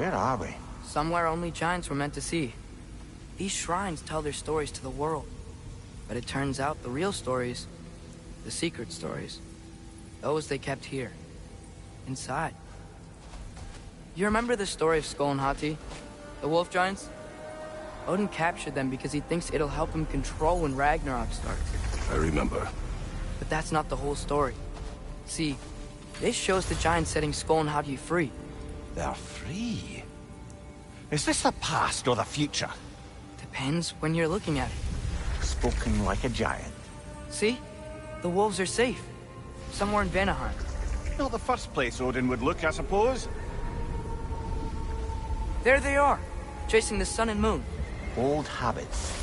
Where are we? Somewhere only giants were meant to see. These shrines tell their stories to the world. But it turns out the real stories, the secret stories, those they kept here, inside. You remember the story of Skull and Hati, the wolf giants? Odin captured them because he thinks it'll help him control when Ragnarok starts. I remember. But that's not the whole story. See, this shows the giants setting Skull and Hati free. They're free? Is this the past or the future? Depends when you're looking at it. Spoken like a giant. See? The wolves are safe. Somewhere in Vanaheim. Not the first place Odin would look, I suppose. There they are, chasing the sun and moon. Old habits.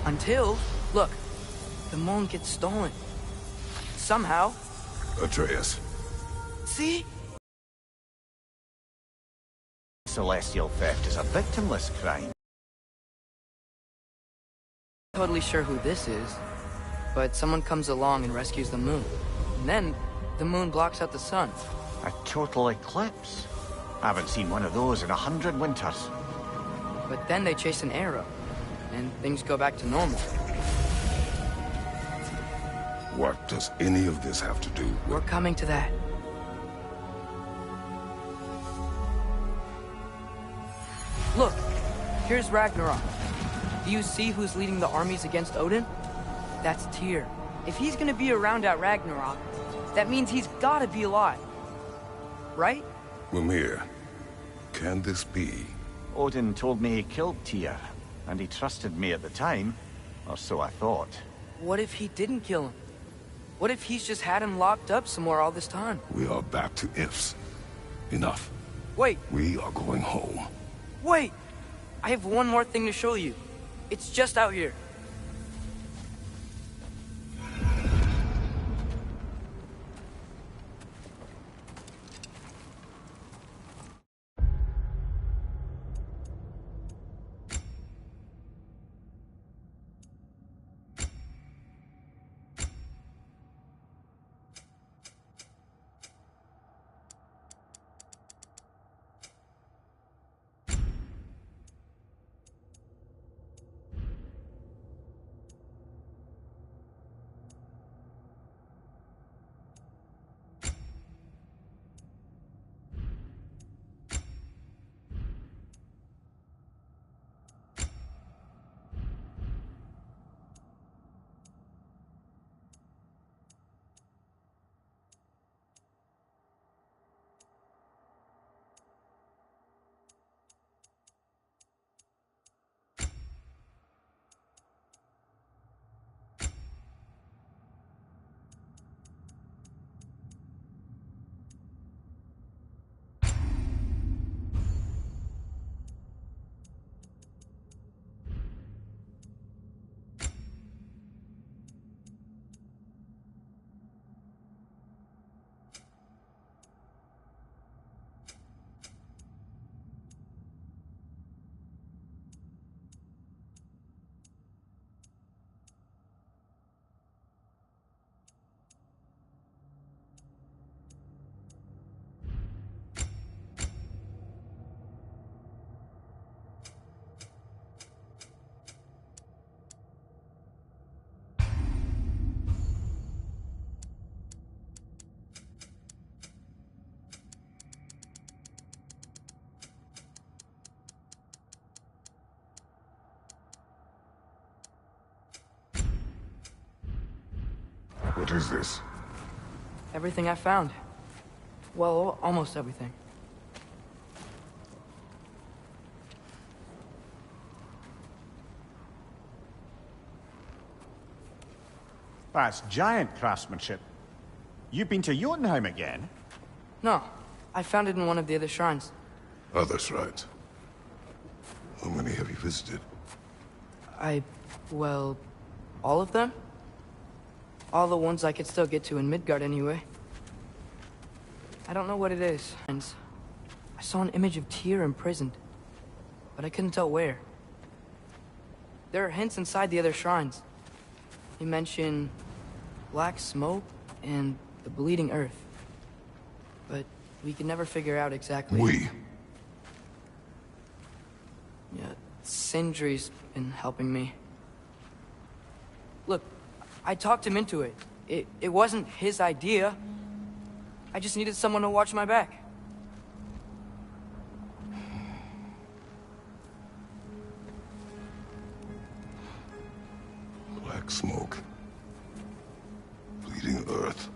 Until, look, the moon gets stolen. Somehow. Atreus. See? Celestial theft is a victimless crime. Totally sure who this is, but someone comes along and rescues the moon. And then, the moon blocks out the sun. A total eclipse. I haven't seen one of those in 100 winters. But then they chase an arrow, and things go back to normal. What does any of this have to do with... We're coming to that. Look, here's Ragnarok. Do you see who's leading the armies against Odin? That's Tyr. If he's gonna be around at Ragnarok, that means he's gotta be alive. Right? Mimir, can this be? Odin told me he killed Tyr, and he trusted me at the time, or so I thought. What if he didn't kill him? What if he's just had him locked up somewhere all this time? We are back to ifs. Enough. Wait. We are going home. Wait! I have one more thing to show you. It's just out here. What is this? Everything I found. Well, almost everything. That's giant craftsmanship. You've been to Jotunheim again? No, I found it in one of the other shrines. Other shrines. How many have you visited? Well, all of them? All the ones I could still get to in Midgard anyway. I don't know what it is. I saw an image of Tyr imprisoned, but I couldn't tell where. There are hints inside the other shrines. They mention black smoke and the bleeding earth. But we can never figure out exactly... Sindri's been helping me. Look, I talked him into it. It wasn't his idea. I just needed someone to watch my back. Black smoke. Bleeding earth.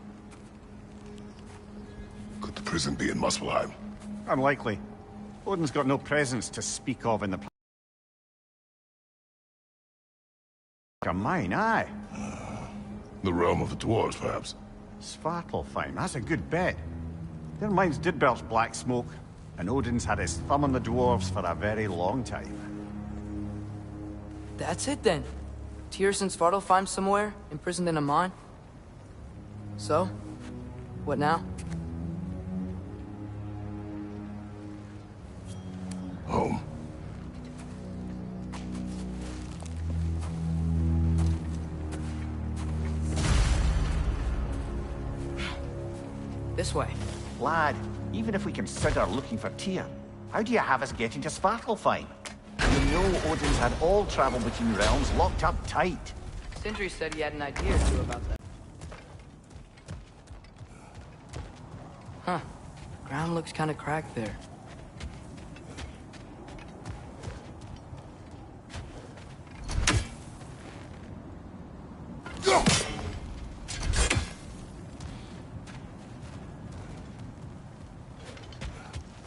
Could the prison be in Muspelheim? Unlikely. Odin's got no presence to speak of in the... A mine, aye. The realm of the dwarves, perhaps? Svartalfheim, that's a good bet. Their mines did belch black smoke, and Odin's had his thumb on the dwarves for a very long time. That's it then. Tyr's in Svartalfheim somewhere, imprisoned in a mine. So, what now? Home. This way. Lad, even if we consider looking for Tyr, how do you have us getting to Svartalfheim? You know Odin's had all travel between realms locked up tight. Sindri said he had an idea or two about that. Huh. Ground looks kind of cracked there.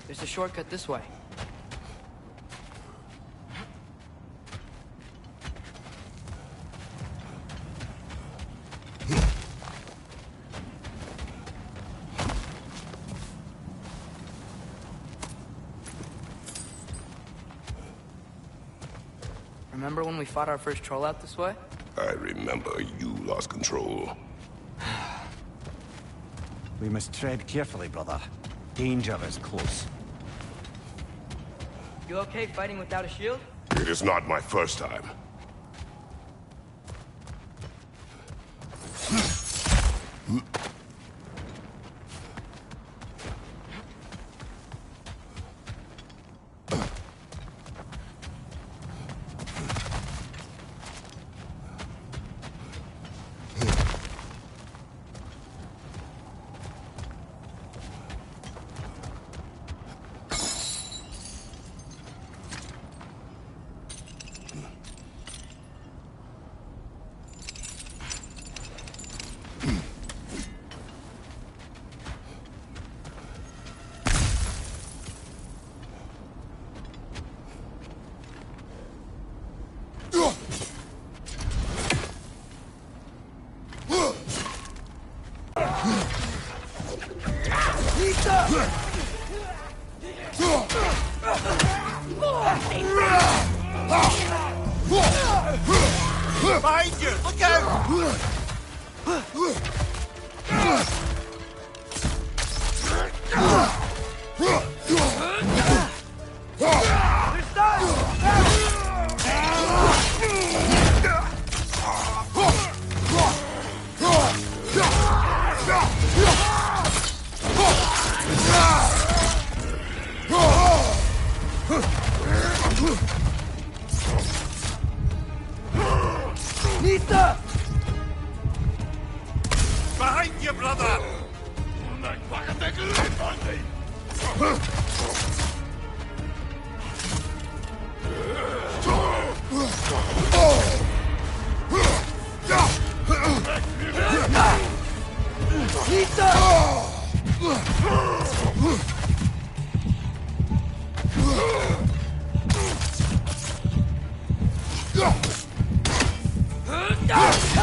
There's a shortcut this way. Remember when we fought our first troll out this way? I remember you lost control. We must tread carefully, brother. Danger is close. You okay fighting without a shield? It is not my first time. Behind you! Look out! Behind you, brother! Ah!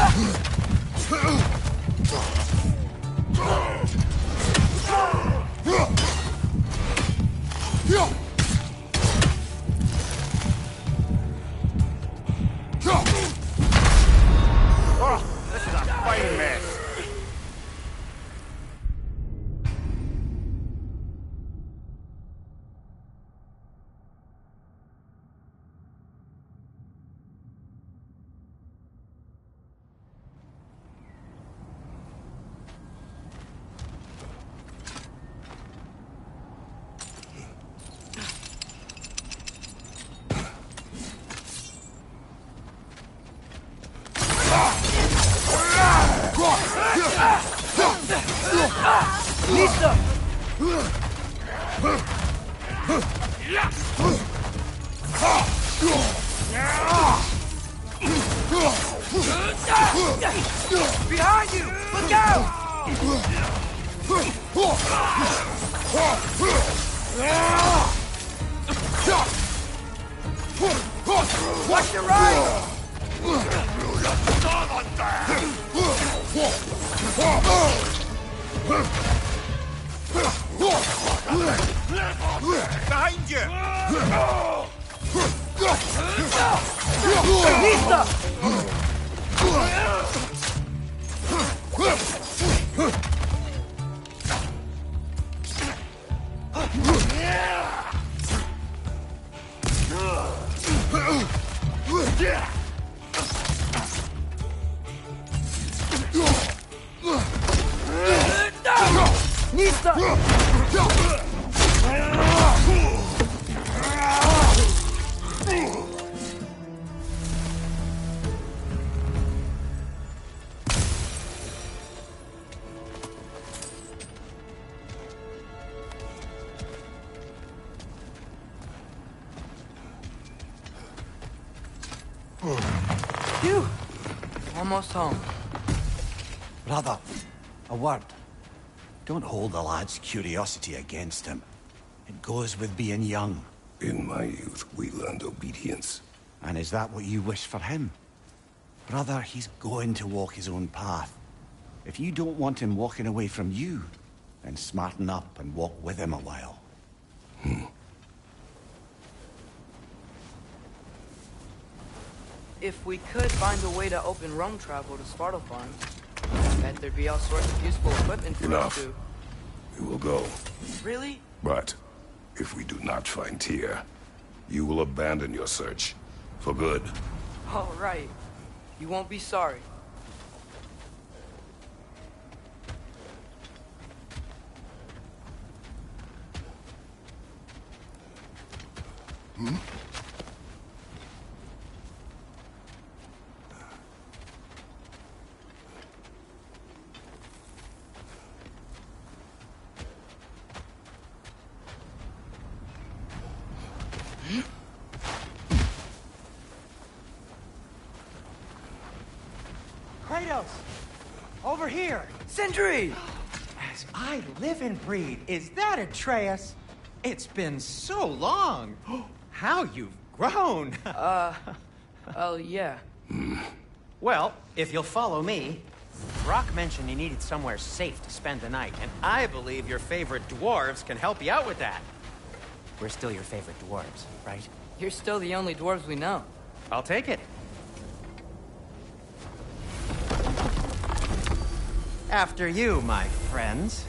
Listo! Behind you! Look out! Watch your right! Behind you! Listo! Listo! Phew! Almost home. Brother, a word. Don't hold the lad's curiosity against him. It goes with being young. In my youth, we learned obedience. And is that what you wish for him? Brother, he's going to walk his own path. If you don't want him walking away from you, then smarten up and walk with him a while. If we could find a way to open roam travel to Svartalfheim, I bet there'd be all sorts of useful equipment for us Enough. to... We will go. Really? But if we do not find Tyr, you will abandon your search. For good. All right. You won't be sorry. Kratos! Over here! Sindri! As I live and breathe, is that Atreus? It's been so long! How you've grown! Oh, yeah. Well, if you'll follow me, Brock mentioned you needed somewhere safe to spend the night, and I believe your favorite dwarves can help you out with that. We're still your favorite dwarves, right? You're still the only dwarves we know. I'll take it. After you, my friends.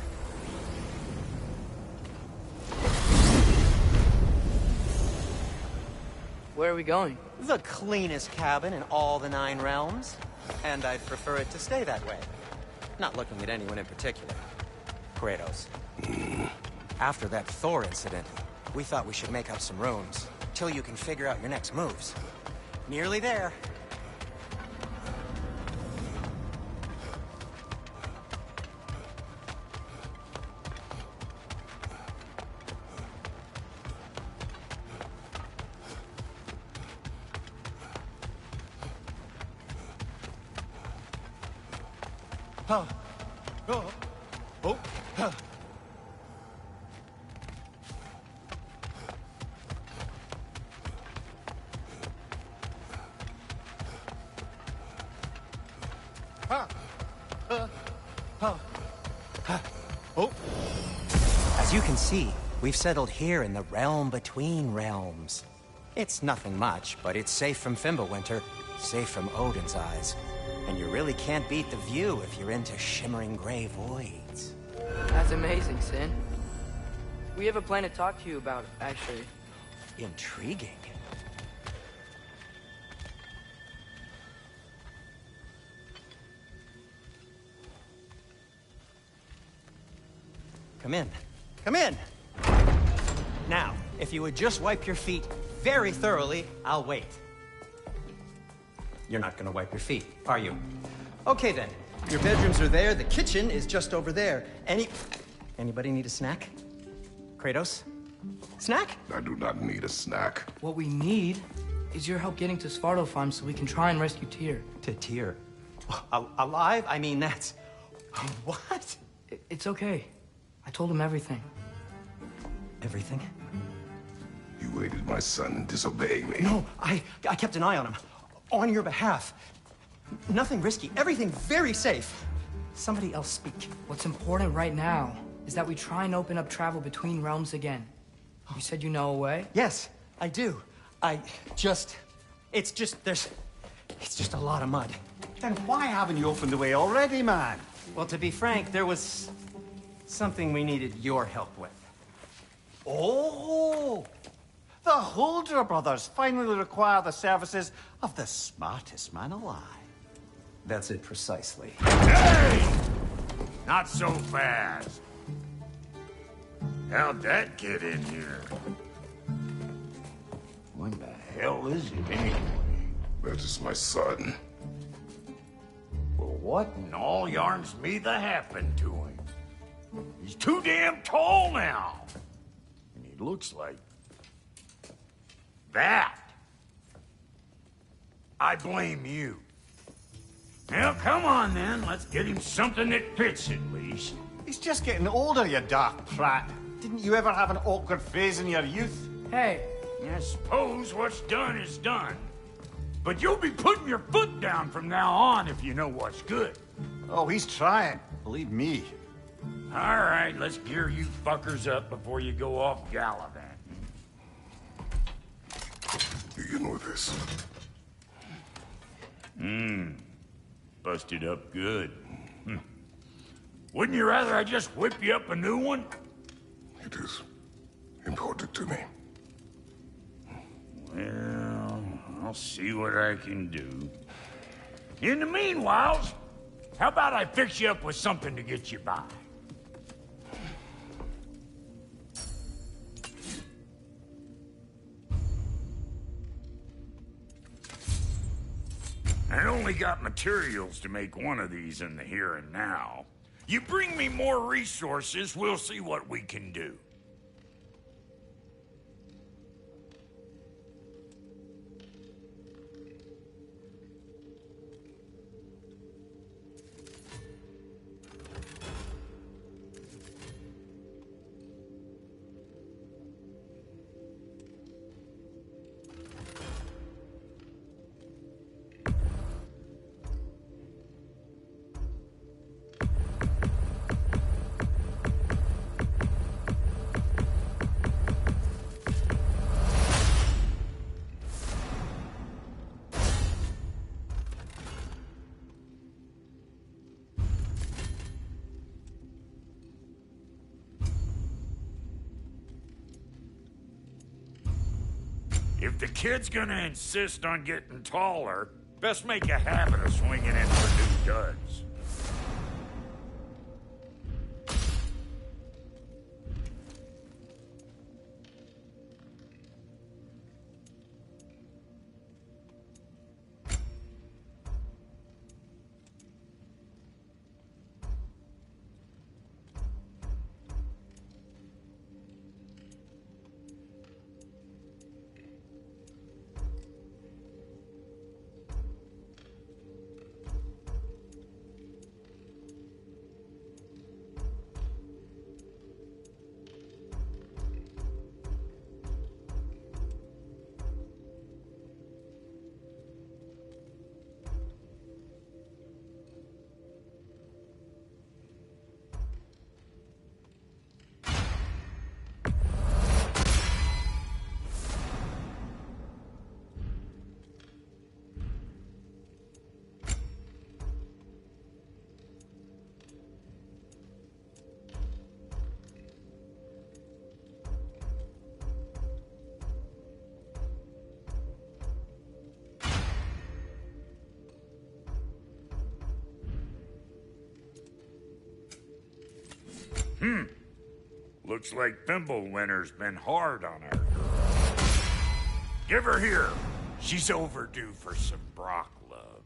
Where are we going? The cleanest cabin in all the 9 realms. And I'd prefer it to stay that way. Not looking at anyone in particular. Kratos. After that Thor incident, we thought we should make up some rooms, till you can figure out your next moves. Nearly there. Oh. Oh. Oh. Huh. Oh. As you can see, we've settled here in the realm between realms. It's nothing much, but it's safe from Fimbulwinter, safe from Odin's eyes. And you really can't beat the view if you're into shimmering gray voids. That's amazing, Sin. We have a plan to talk to you about, actually. Intriguing. Come in. Come in! Now, if you would just wipe your feet very thoroughly, I'll wait. You're not gonna wipe your feet, are you? Okay then. Your bedrooms are there. The kitchen is just over there. Anybody need a snack? Kratos? Snack? I do not need a snack. What we need is your help getting to Svartalfheim so we can try and rescue Tyr. To Tyr? Alive? I mean, that's... What? It's okay. I told him everything. Everything? You aided my son in disobeying me. No, I kept an eye on him. On your behalf. Nothing risky. Everything very safe. Somebody else speak. What's important right now is that we try and open up travel between realms again. You said you know a way? Yes, I do. It's just a lot of mud. Then why haven't you opened the way already, man? Well, to be frank, there was something we needed your help with. Oh! The Holder brothers finally require the services of the smartest man alive. That's it precisely. Hey! Not so fast. How'd that get in here? When the hell is it anyway? That is my son. Well, what in all yarns me that happened to him? He's too damn tall now. And he looks like... that. I blame you. Now, come on then. Let's get him something that fits at least. He's just getting older, you dark prat. Didn't you ever have an awkward phase in your youth? Hey, I suppose what's done is done. But you'll be putting your foot down from now on if you know what's good. Oh, he's trying. Believe me. All right, let's gear you fuckers up before you go off gallivanting. Begin with this. Busted up good. Wouldn't you rather I just whip you up a new one? It is important to me. Well, I'll see what I can do. In the meanwhile, how about I fix you up with something to get you by? I only got materials to make one of these in the here and now. You bring me more resources, we'll see what we can do. If the kid's gonna insist on getting taller, best make a habit of swinging in for new duds. Looks like Fimbulwinter's been hard on our girl. Give her here. She's overdue for some Brock love.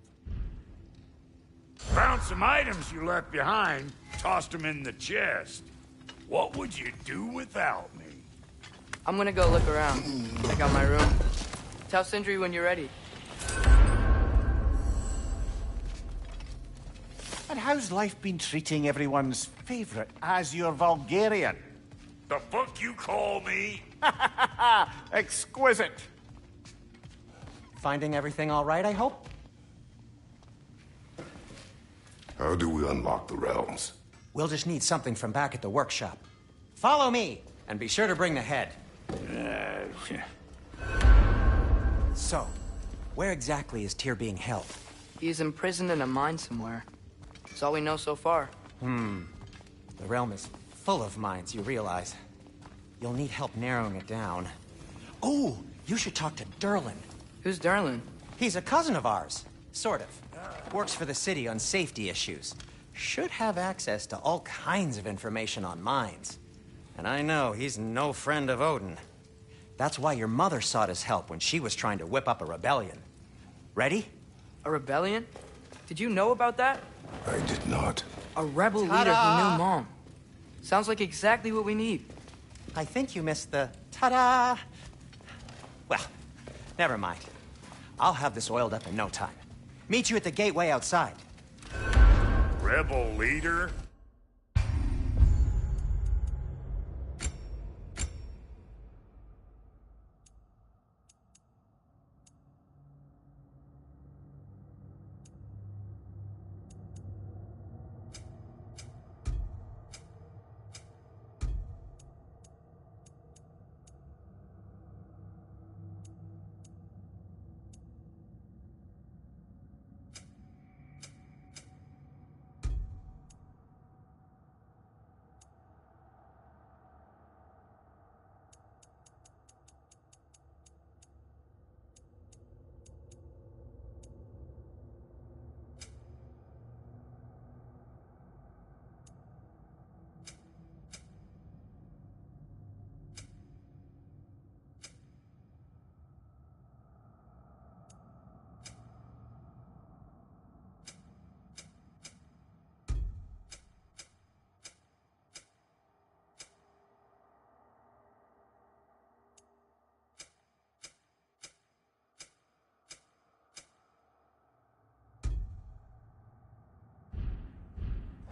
Found some items you left behind, tossed them in the chest. What would you do without me? I'm gonna go look around. Check out my room. Tell Sindri when you're ready. And how's life been treating everyone's favorite Azure Vulgarian? The fuck you call me? Exquisite. Finding everything all right, I hope? How do we unlock the realms? We'll just need something from back at the workshop. Follow me, and be sure to bring the head. So, where exactly is Tyr being held? He's imprisoned in a mine somewhere. That's all we know so far. The realm is full of mines, you realize. You'll need help narrowing it down. Oh, you should talk to Derlin. Who's Derlin? He's a cousin of ours. Sort of. Works for the city on safety issues. Should have access to all kinds of information on mines. And I know he's no friend of Odin. That's why your mother sought his help when she was trying to whip up a rebellion. Ready? A rebellion? Did you know about that? I did not. A rebel leader who knew Mom. Sounds like exactly what we need. I think you missed the ta-da. Well, never mind. I'll have this oiled up in no time. Meet you at the gateway outside. Rebel leader?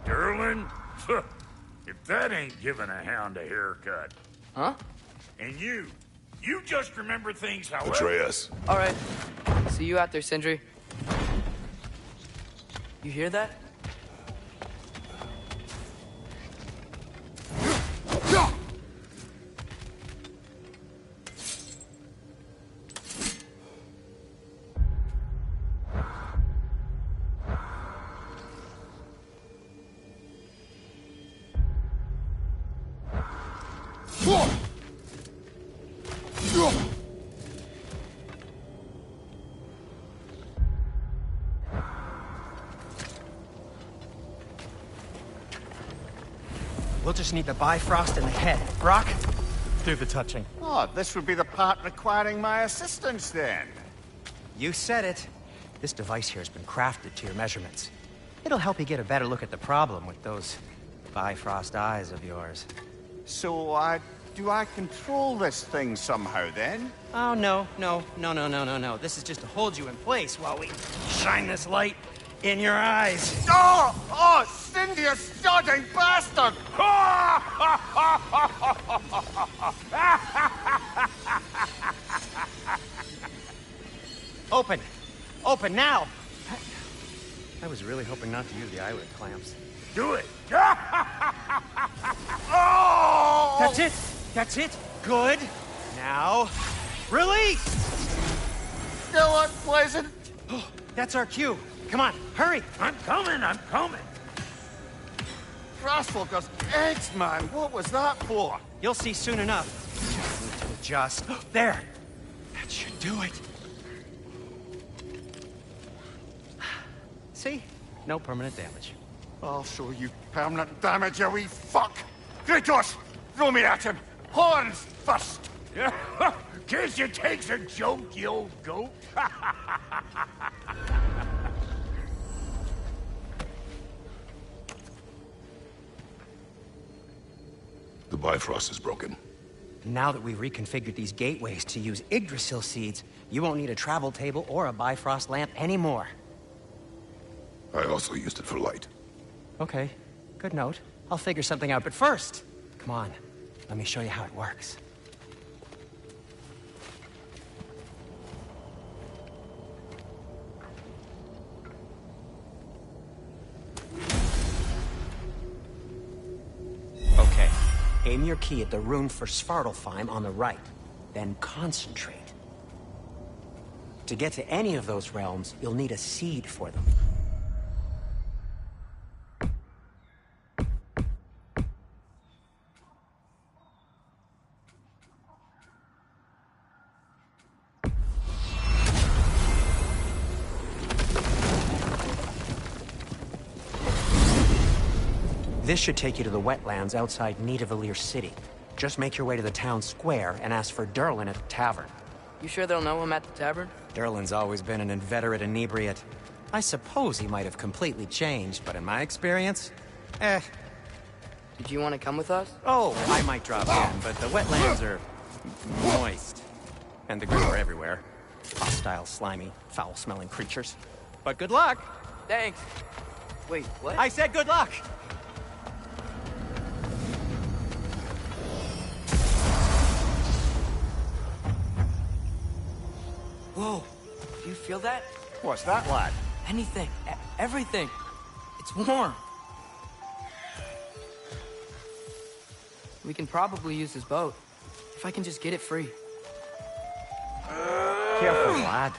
Derlin? If that ain't giving a hound a haircut. Huh? And you just remember things however... Atreus. All right. See you out there, Sindri. You hear that? We'll just need the Bifrost in the head. Brock, do the touching. Oh, this would be the part requiring my assistance then. You said it. This device here has been crafted to your measurements. It'll help you get a better look at the problem with those Bifrost eyes of yours. So, do I control this thing somehow then? Oh, no. This is just to hold you in place while we shine this light in your eyes. Oh, Cindy, you sodding bastard! Open now! I was really hoping not to use the eyelid clamps. Do it! Oh! That's it! Good! Now, release! Still unpleasant. That's our cue. Come on, hurry! I'm coming! Frostwalker's eggs, man. What was that for? You'll see soon enough. Need to adjust. There! That should do it. See? No permanent damage. I'll show you permanent damage, you wee fuck. Kratos, throw me at him. Horns first. Guess you takes a joke, you old goat. The Bifrost is broken. Now that we've reconfigured these gateways to use Yggdrasil seeds, you won't need a travel table or a Bifrost lamp anymore. I also used it for light. Okay, good note. I'll figure something out, but first, come on, let me show you how it works. Okay, aim your key at the rune for Svartalfheim on the right, then concentrate. To get to any of those realms, you'll need a seed for them. This should take you to the wetlands outside Nidavellir City. Just make your way to the town square and ask for Durlin at the tavern. You sure they'll know him at the tavern? Durlin's always been an inveterate inebriate. I suppose he might have completely changed, but in my experience, Did you want to come with us? Oh, I might drop in, but the wetlands are moist. And the group are everywhere. Hostile, slimy, foul-smelling creatures. But good luck! Thanks. Wait, what? I said good luck! Whoa, do you feel that? What's that, lad? Anything, everything. It's warm. We can probably use this boat, if I can just get it free. Careful, lad.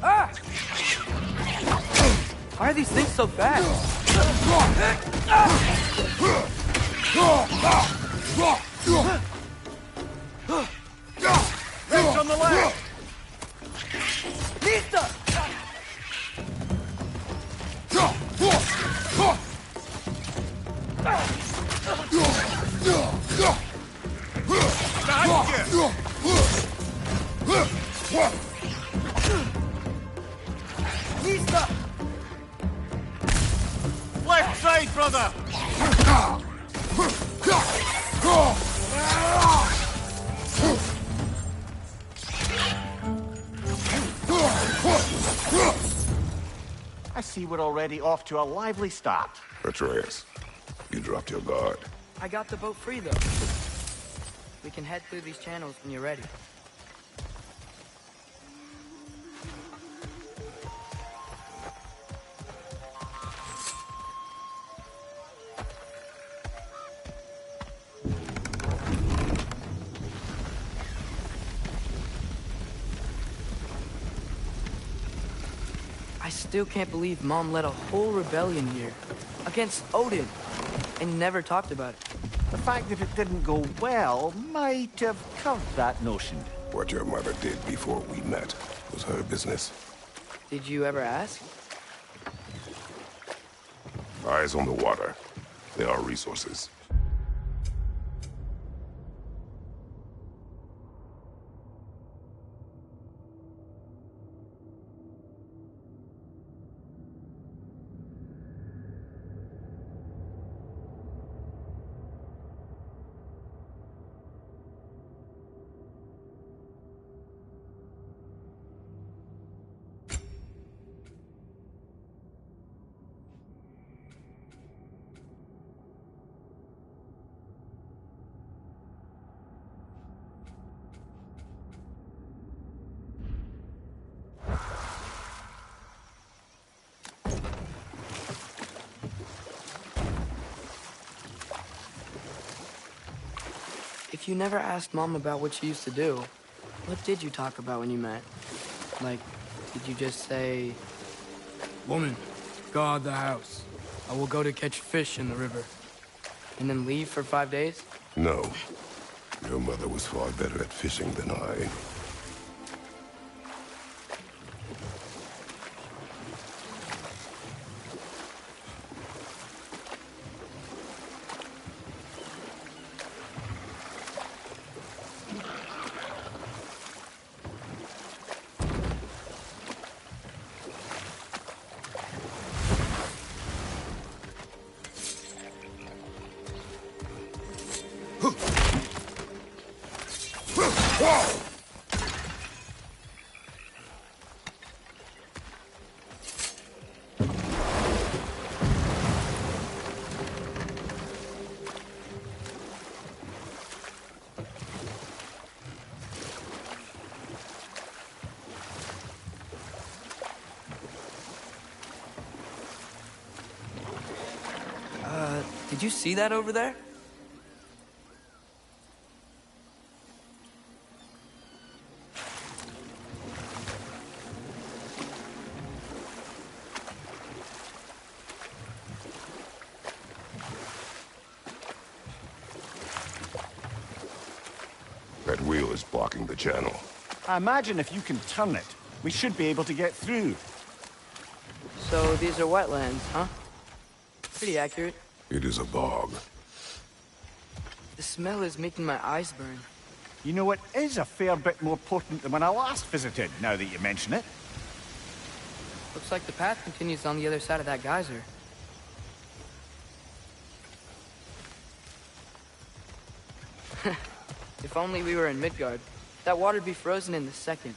Ah! Why are these things so fast? Reach on the left! Nista! Nista! Left side, brother! I see we're already off to a lively start. Atreus, you dropped your guard. I got the boat free, though. We can head through these channels when you're ready. I still can't believe Mom led a whole rebellion here against Odin and never talked about it. The fact that it didn't go well might have curved that notion. What your mother did before we met was her business. Did you ever ask? Eyes on the water. There are resources. If you never asked Mom about what she used to do, what did you talk about when you met? Like, did you just say, "Woman, guard the house. I will go to catch fish in the river," and then leave for 5 days? No. Your mother was far better at fishing than I. Did you see that over there? That wheel is blocking the channel. I imagine if you can turn it, we should be able to get through. So these are wetlands, huh? Pretty accurate. It is a bog. The smell is making my eyes burn. You know, it is a fair bit more potent than when I last visited, now that you mention it. Looks like the path continues on the other side of that geyser. If only we were in Midgard. That water'd be frozen in a second.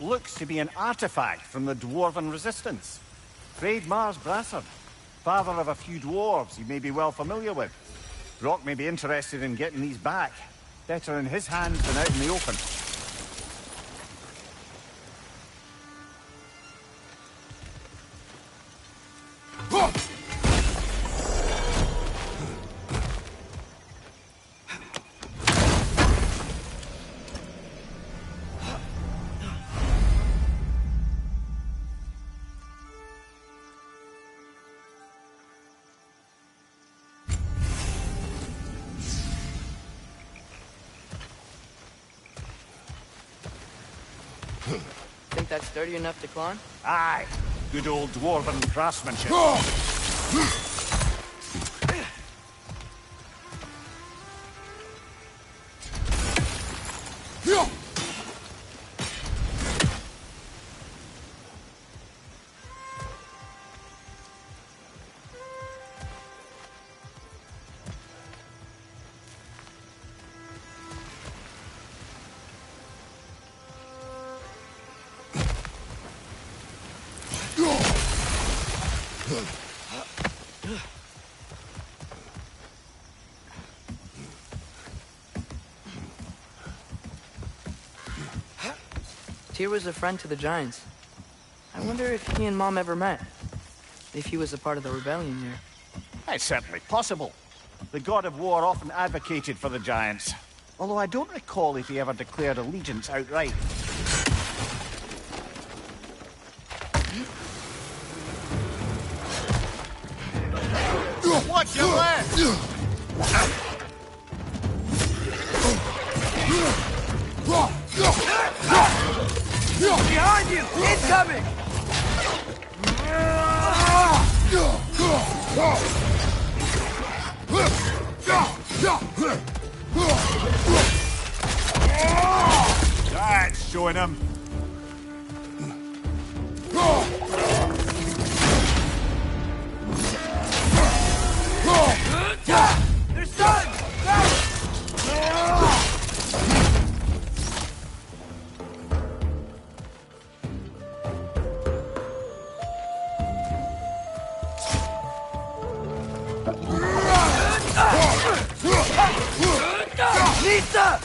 Looks to be an artifact from the Dwarven Resistance. Freyd Mars Brassard, father of a few dwarves you may be well familiar with. Brock may be interested in getting these back. Better in his hands than out in the open. Think that's sturdy enough to climb? Aye, good old Dwarven craftsmanship. Tyr was a friend to the Giants. I wonder if he and Mom ever met. If he was a part of the rebellion here. It's certainly possible. The god of war often advocated for the Giants. Although I don't recall if he ever declared allegiance outright. Watch your left! Got you! Incoming! That's showing him. They're stunned! Lisa!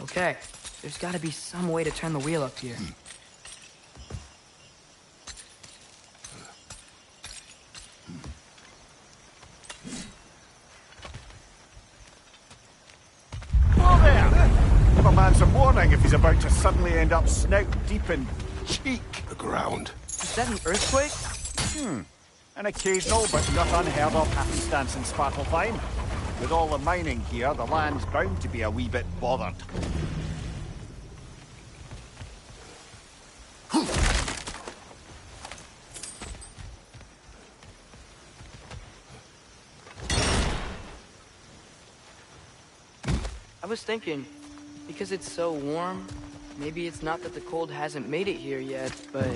Okay, there's gotta be some way to turn the wheel up here. Whoa there! Give a man some warning if he's about to suddenly end up snout deep in cheek. The ground. Is that an earthquake? An occasional but not unheard of happenstance in Svartalfheim. With all the mining here, the land's bound to be a wee bit bothered. I was thinking, because it's so warm, maybe it's not that the cold hasn't made it here yet, but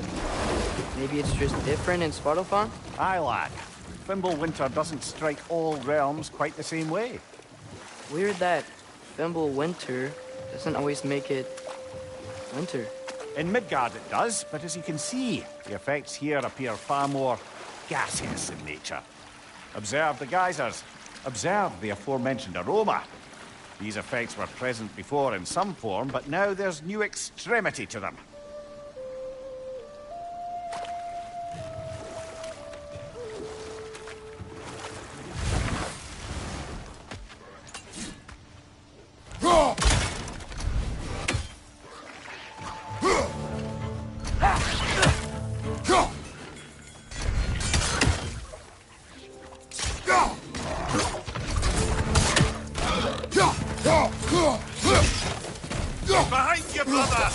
maybe it's just different in Svartalfheim? Aye, lad. Fimble winter doesn't strike all realms quite the same way. Weird that Fimble winter doesn't always make it winter. In Midgard it does, but as you can see, the effects here appear far more gaseous in nature. Observe the geysers. Observe the aforementioned aroma. These effects were present before in some form, but now there's new extremity to them. Behind you, brother!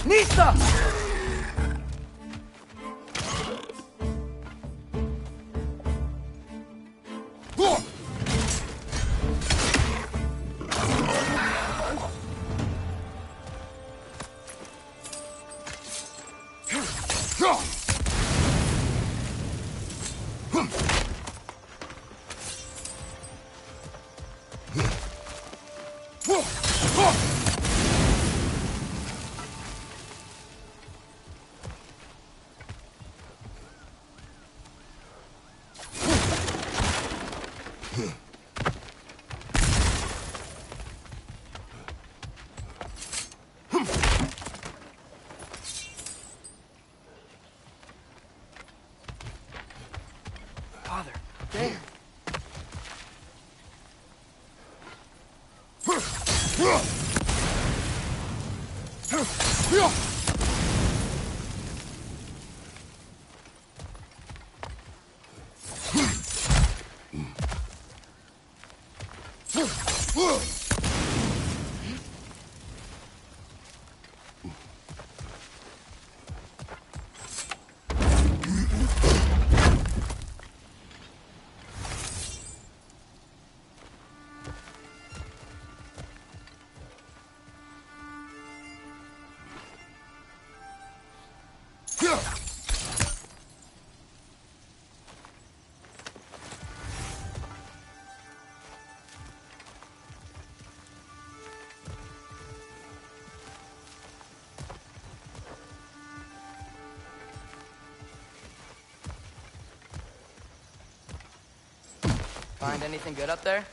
Nista! There. Find anything good up there?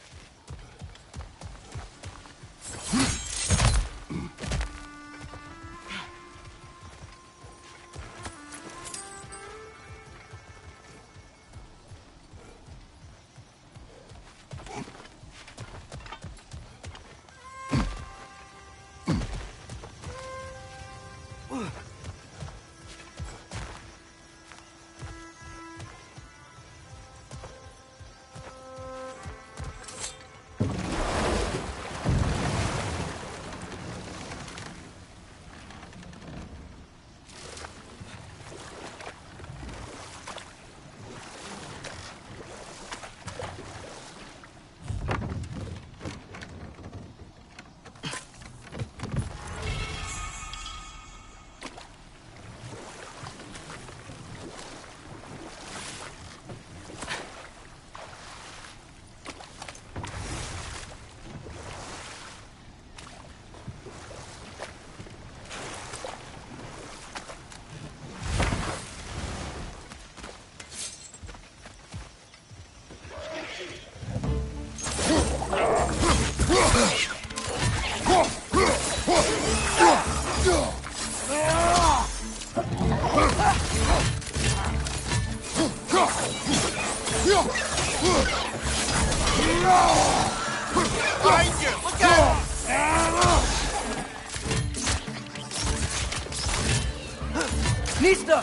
Nista!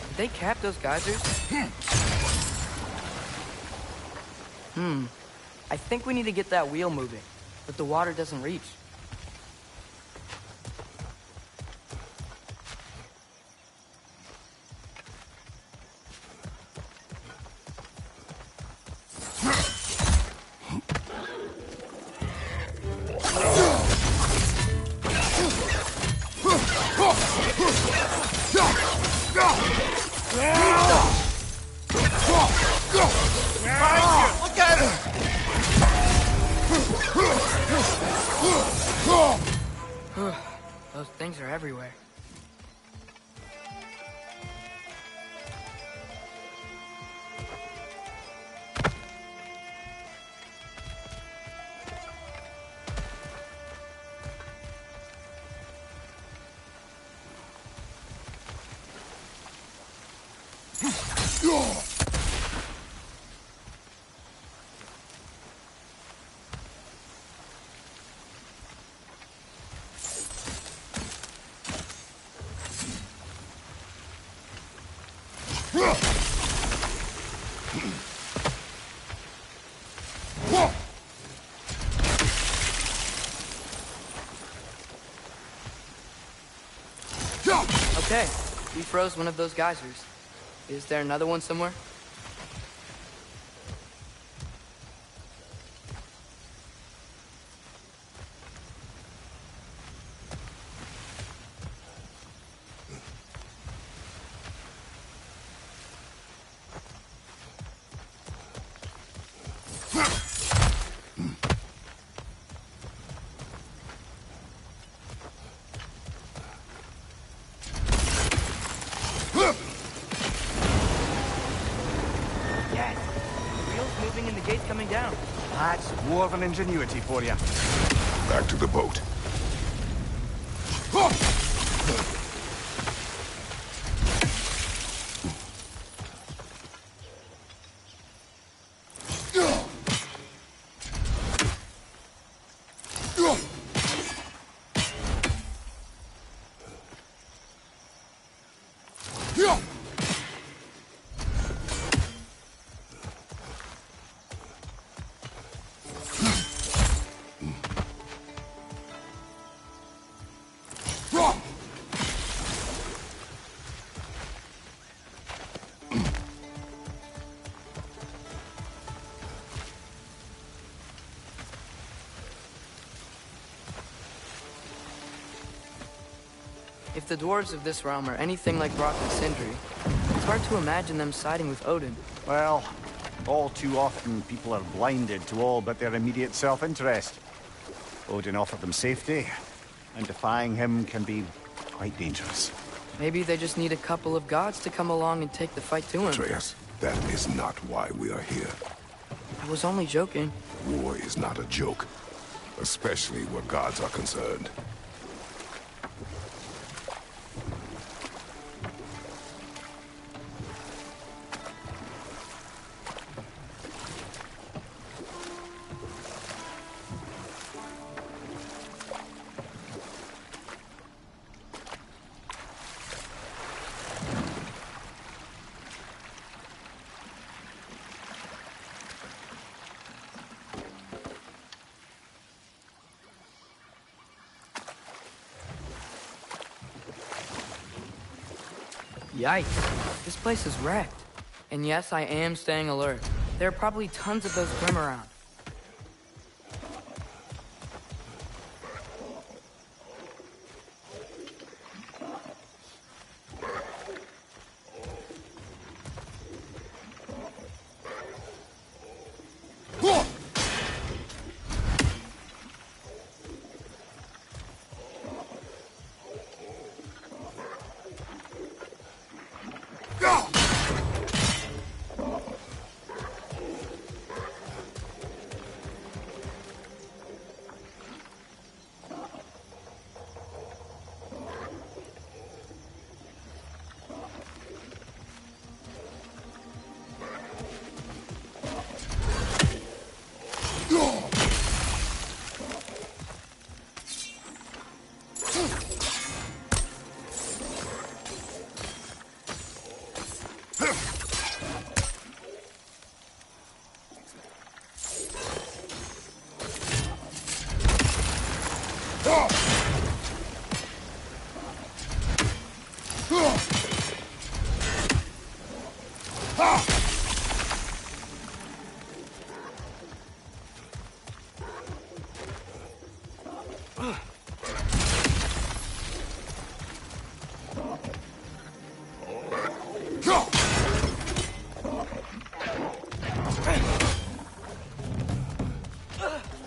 Did they cap those geysers? I think we need to get that wheel moving, but the water doesn't reach. Those things are everywhere. Okay, we froze one of those geysers. Is there another one somewhere? Dwarven ingenuity for you. Back to the boat. If the dwarves of this realm are anything like Brock and Sindri, it's hard to imagine them siding with Odin. Well, all too often people are blinded to all but their immediate self-interest. Odin offered them safety, and defying him can be quite dangerous. Maybe they just need a couple of gods to come along and take the fight to him. Atreus, that is not why we are here. I was only joking. War is not a joke, especially where gods are concerned. Yikes. This place is wrecked. And yes, I am staying alert. There are probably tons of those Grim around.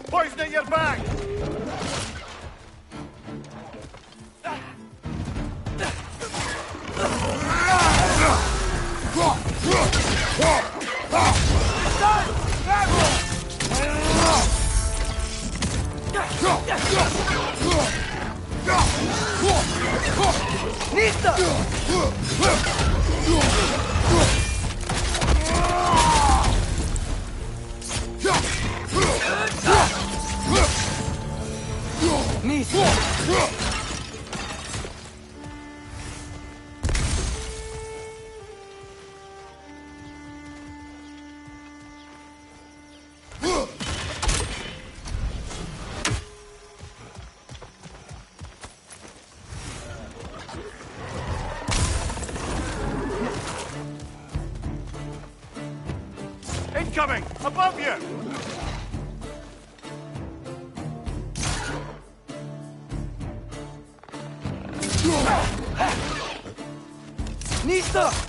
Poison at your back! Incoming! Above you! Nista!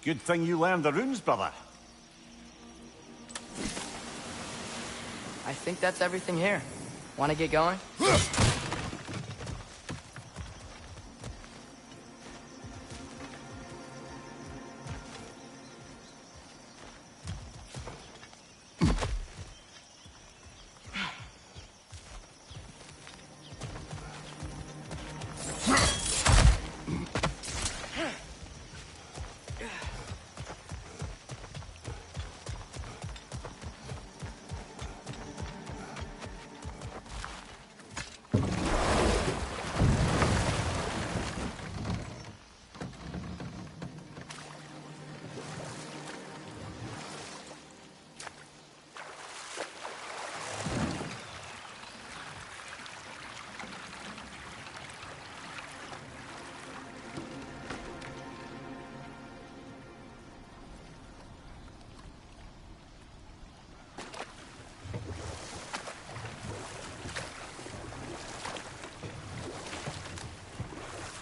Good thing you learned the runes, brother. I think that's everything here. Want to get going?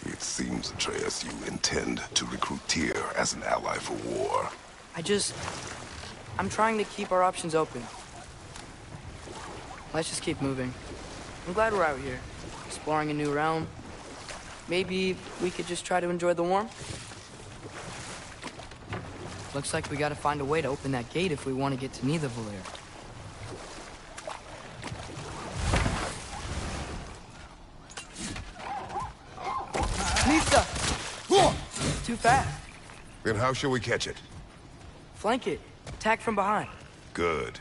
It seems, Atreus, you intend to recruit Tyr as an ally for war. I'm trying to keep our options open. Let's just keep moving. I'm glad we're out here, exploring a new realm. Maybe we could just try to enjoy the warmth? Looks like we gotta find a way to open that gate if we want to get to Nidavellir. Nisa! Too fast. Then how shall we catch it? Flank it. Attack from behind. Good.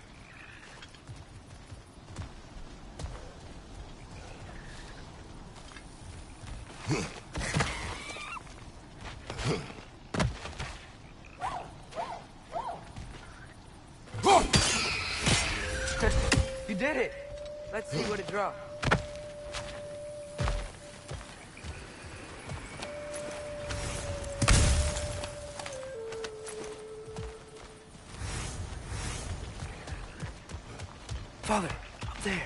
You did it! Let's see what it draws. Father, up there.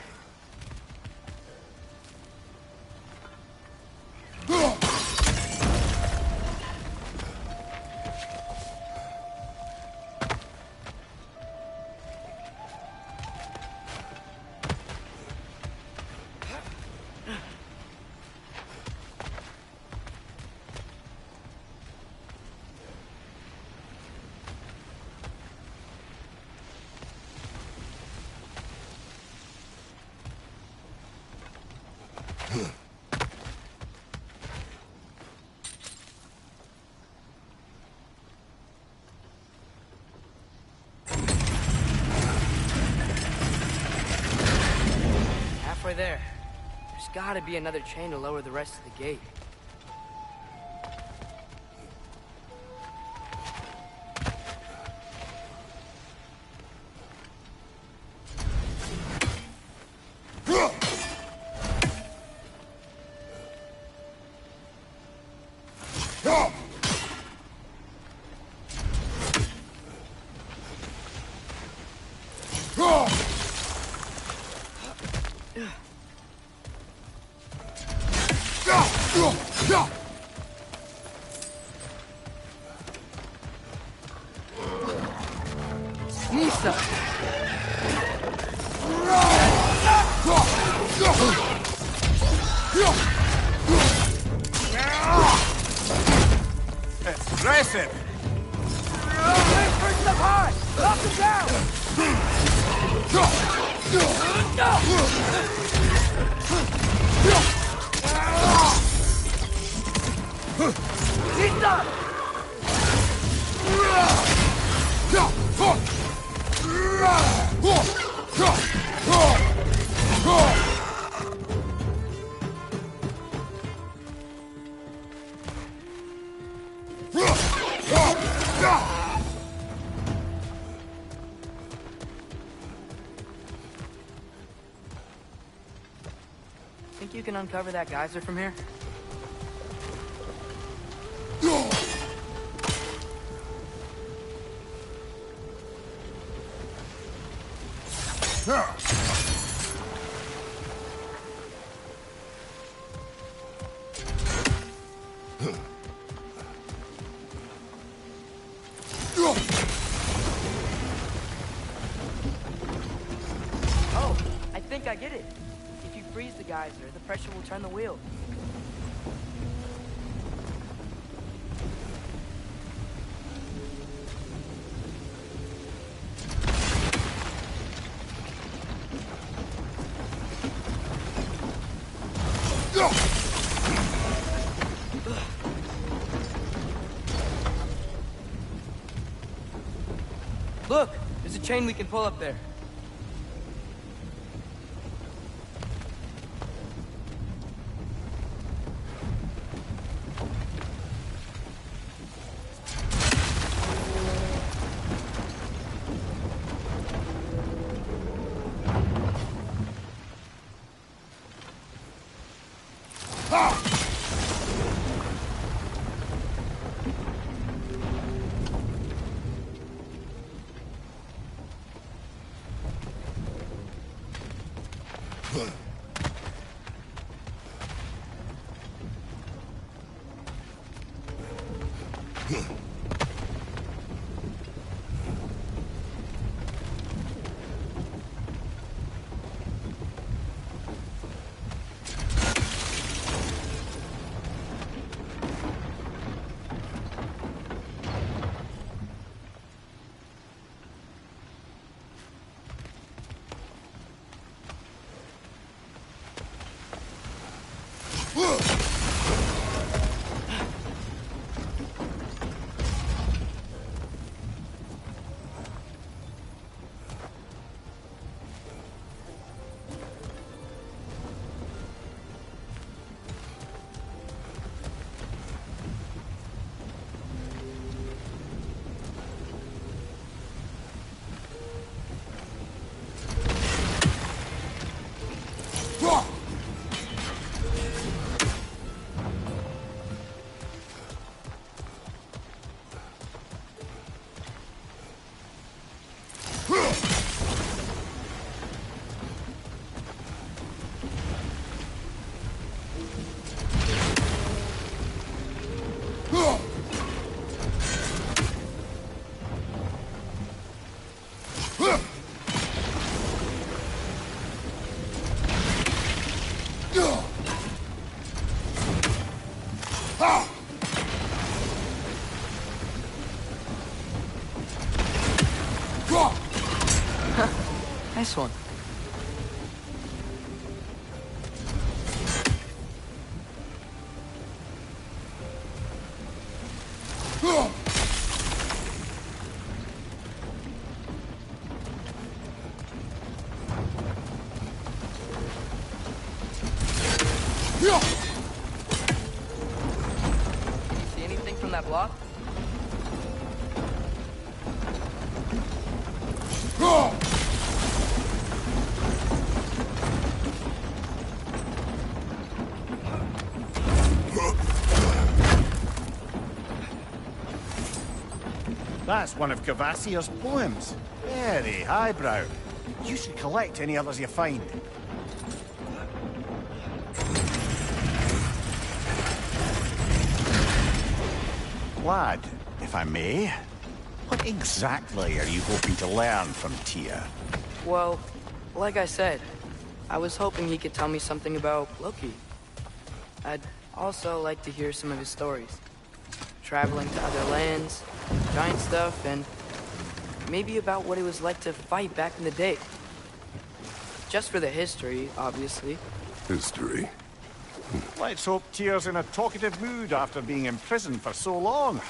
Halfway there. There's gotta be another chain to lower the rest of the gate. Nisa! Aggressive! First up high! Knock him down! He's done! Think you can uncover that geyser from here? Oh, I think I get it. If you freeze the geyser, the pressure will turn the wheel. Look, there's a chain we can pull up there. Nice one. See anything from that block? That's one of Cavassier's poems. Very highbrow. You should collect any others you find. Lad, if I may, what exactly are you hoping to learn from Tia? Well, like I said, I was hoping he could tell me something about Loki. I'd also like to hear some of his stories. traveling to other lands, giant stuff, and maybe about what it was like to fight back in the day. Just for the history, obviously. History? Let's hope Tyr's in a talkative mood after being imprisoned for so long.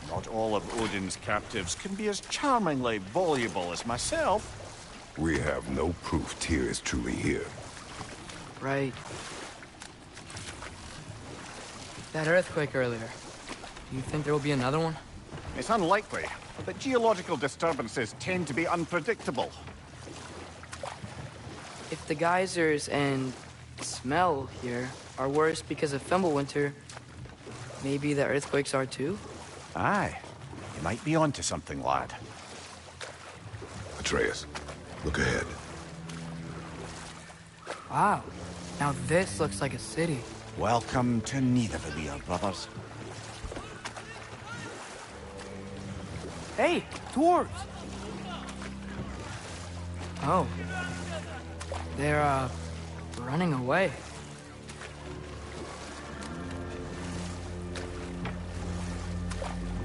Not all of Odin's captives can be as charmingly voluble as myself. We have no proof Tyr is truly here. Right. That earthquake earlier. Do you think there will be another one? It's unlikely, but geological disturbances tend to be unpredictable. If the geysers and smell here are worse because of Fimbulwinter, maybe the earthquakes are too? Aye. You might be onto something, lad. Atreus, look ahead. Wow. Now this looks like a city. Welcome to Nidavellir, brothers. Hey, dwarves! Oh. They're, running away.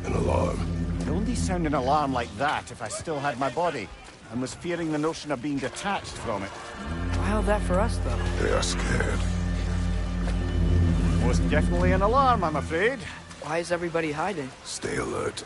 An alarm. I'd only sound an alarm like that if I still had my body, and was fearing the notion of being detached from it. Why all that for us, though? They are scared. Most definitely an alarm, I'm afraid. Why is everybody hiding? Stay alert.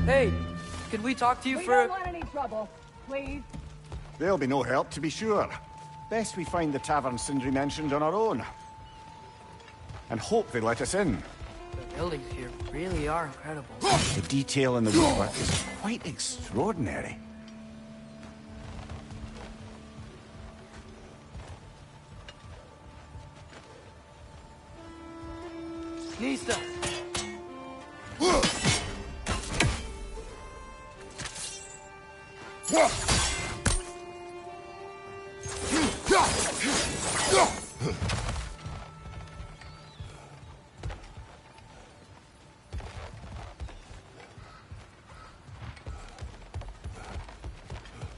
Hey, could we talk to you We for... don't want any trouble, please. There'll be no help, to be sure. Best we find the tavern Sindri mentioned on our own. And hope they let us in. The buildings here really are incredible. The detail in the woodwork is quite extraordinary. Nista!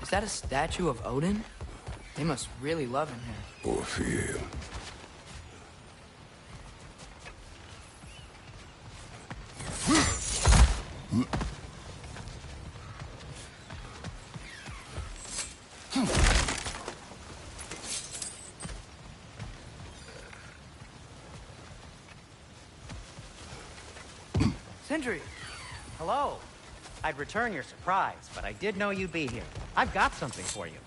Is that a statue of Odin? They must really love him here. Or fear him. Sindri! Hello. I'd return your surprise, but I did know you'd be here. I've got something for you.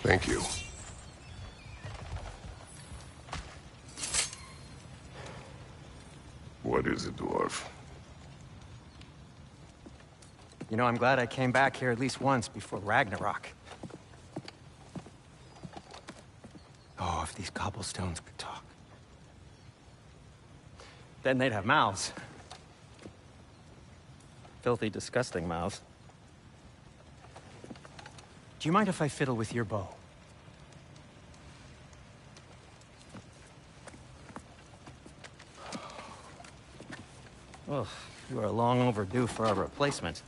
Thank you. What is it, dwarf? You know, I'm glad I came back here at least once before Ragnarok. Oh, if these cobblestones could talk. Then they'd have mouths. Filthy, disgusting mouths. Do you mind if I fiddle with your bow? Oh, you are long overdue for a replacement.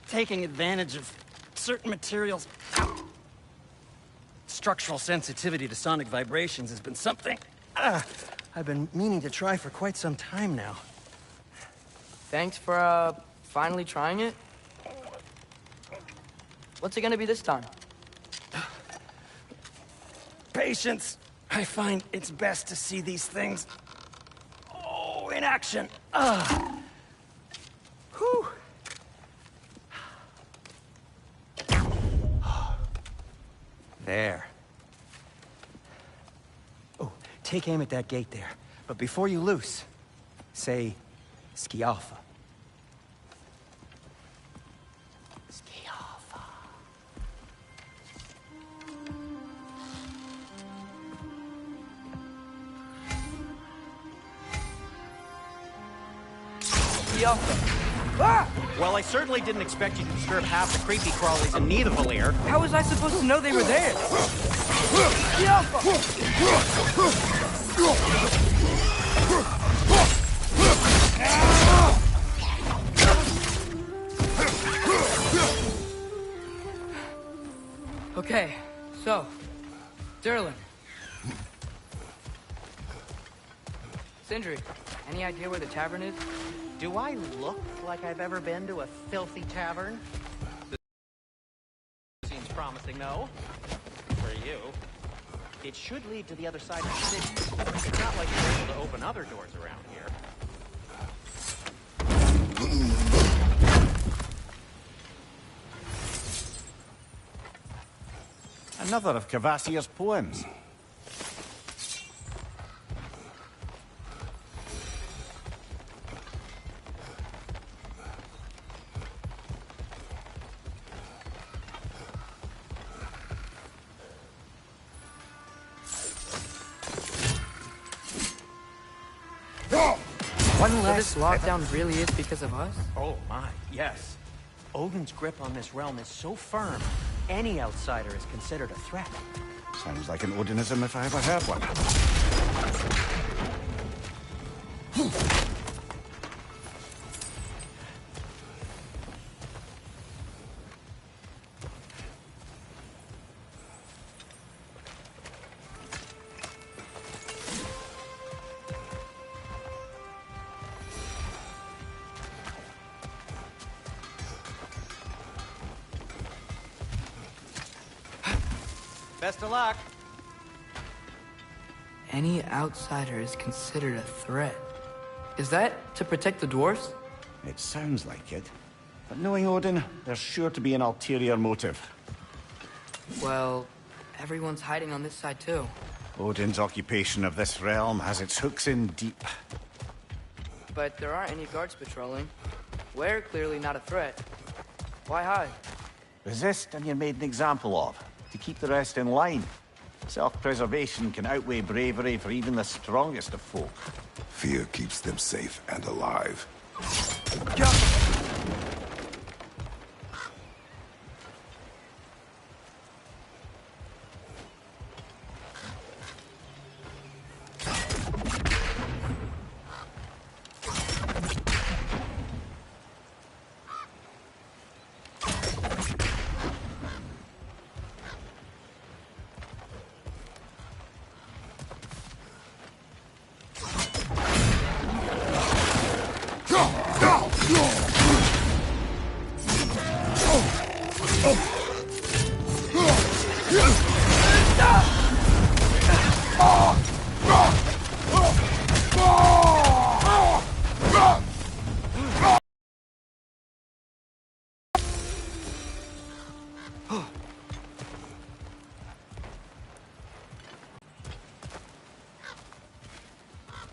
Taking advantage of certain materials. Structural sensitivity to sonic vibrations has been something I've been meaning to try for quite some time now. Thanks for, finally trying it. What's it gonna be this time? Patience. I find it's best to see these things, in action. Whew. There. Oh, take aim at that gate there. But before you loose, say, Skialfa. Skialfa. Skialfa. Well, I certainly didn't expect you to disturb half the creepy crawlies in Nidavellir. How was I supposed to know they were there? Okay, so, Derlin. Sindri, any idea where the tavern is? Do I look like I've ever been to a filthy tavern? Seems promising, though. For you. It should lead to the other side of the city. It's not like you're able to open other doors around here. Another of Cavassier's poems. So this lockdown really is because of us? Oh my, yes. Odin's grip on this realm is so firm, any outsider is considered a threat. Sounds like an Odinism if I ever heard one. Best of luck. Any outsider is considered a threat. Is that to protect the dwarves? It sounds like it. But knowing Odin, there's sure to be an ulterior motive. Well, everyone's hiding on this side too. Odin's occupation of this realm has its hooks in deep. But there aren't any guards patrolling. We're clearly not a threat. Why hide? Resist and you're made an example of, to keep the rest in line. Self-preservation can outweigh bravery for even the strongest of folk. Fear keeps them safe and alive.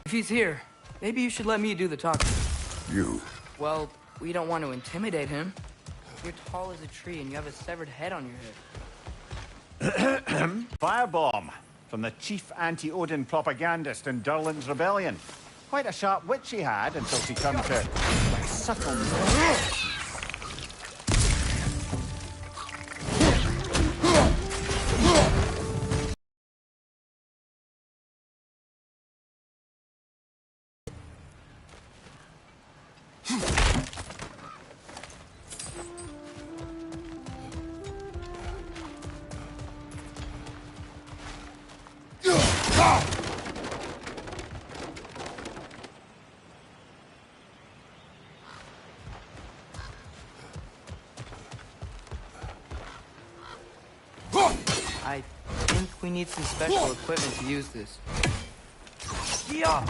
If he's here, maybe you should let me do the talking. You. Well, we don't want to intimidate him. You're tall as a tree and you have a severed head on your head. Firebomb, from the chief anti-Odin propagandist in Durlin's rebellion. Quite a sharp wit she had until she turned to subtle. I think we need some special equipment to use this. Yeah.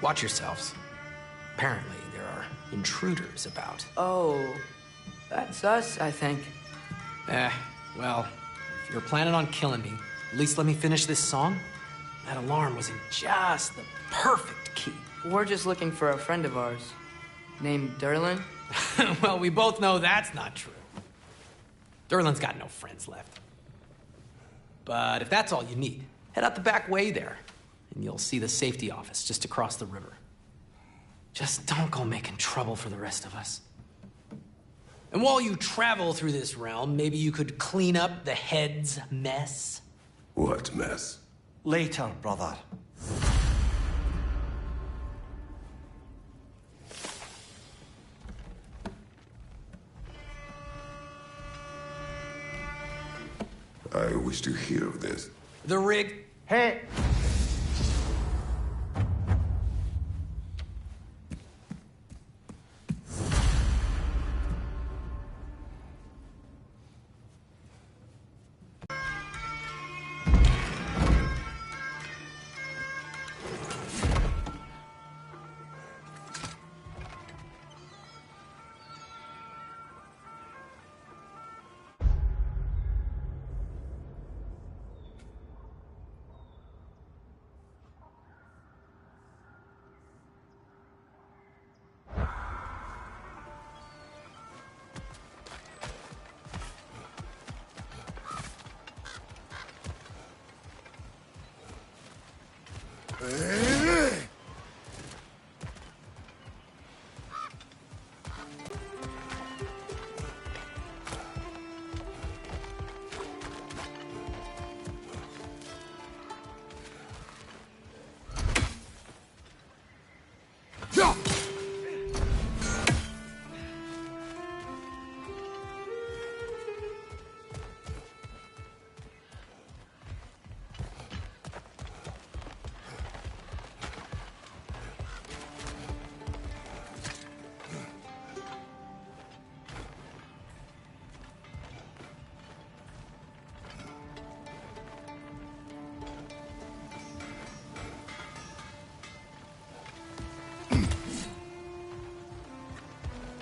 Watch yourselves. Apparently, there are intruders about. Oh, that's us, I think. Well, if you're planning on killing me, at least let me finish this song. That alarm was in just the perfect key. We're just looking for a friend of ours named Derlin. Well, we both know that's not true. Derlin's got no friends left. But if that's all you need, head out the back way there, and you'll see the safety office just across the river. Just don't go making trouble for the rest of us. And while you travel through this realm, maybe you could clean up the head's mess? What mess? Later, brother. I wish to hear of this. The rig. Hey!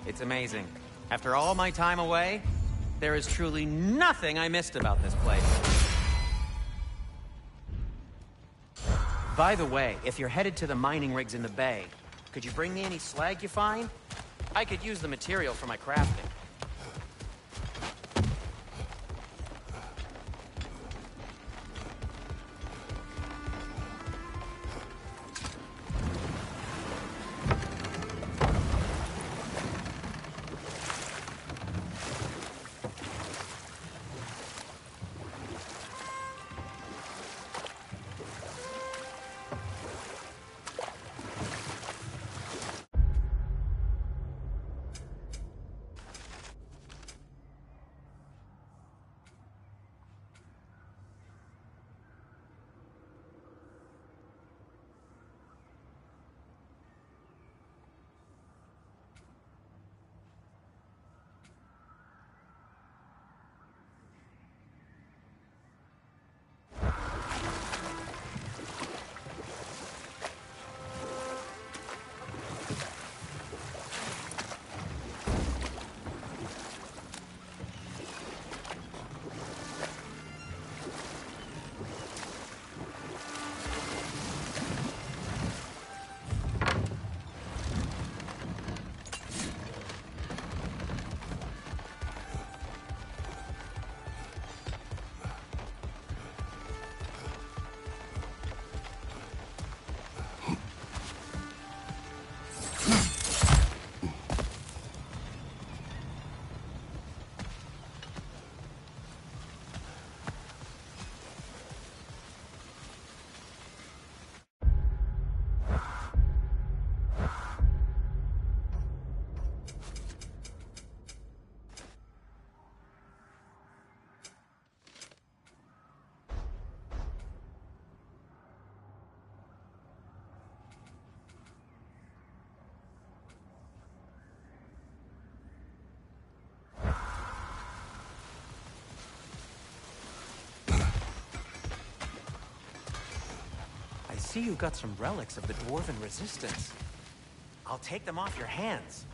It's amazing. After all my time away, there is truly nothing I missed about this place. By the way, if you're headed to the mining rigs in the bay, could you bring me any slag you find? I could use the material for my crafting. see you got some relics of the Dwarven Resistance. I'll take them off your hands.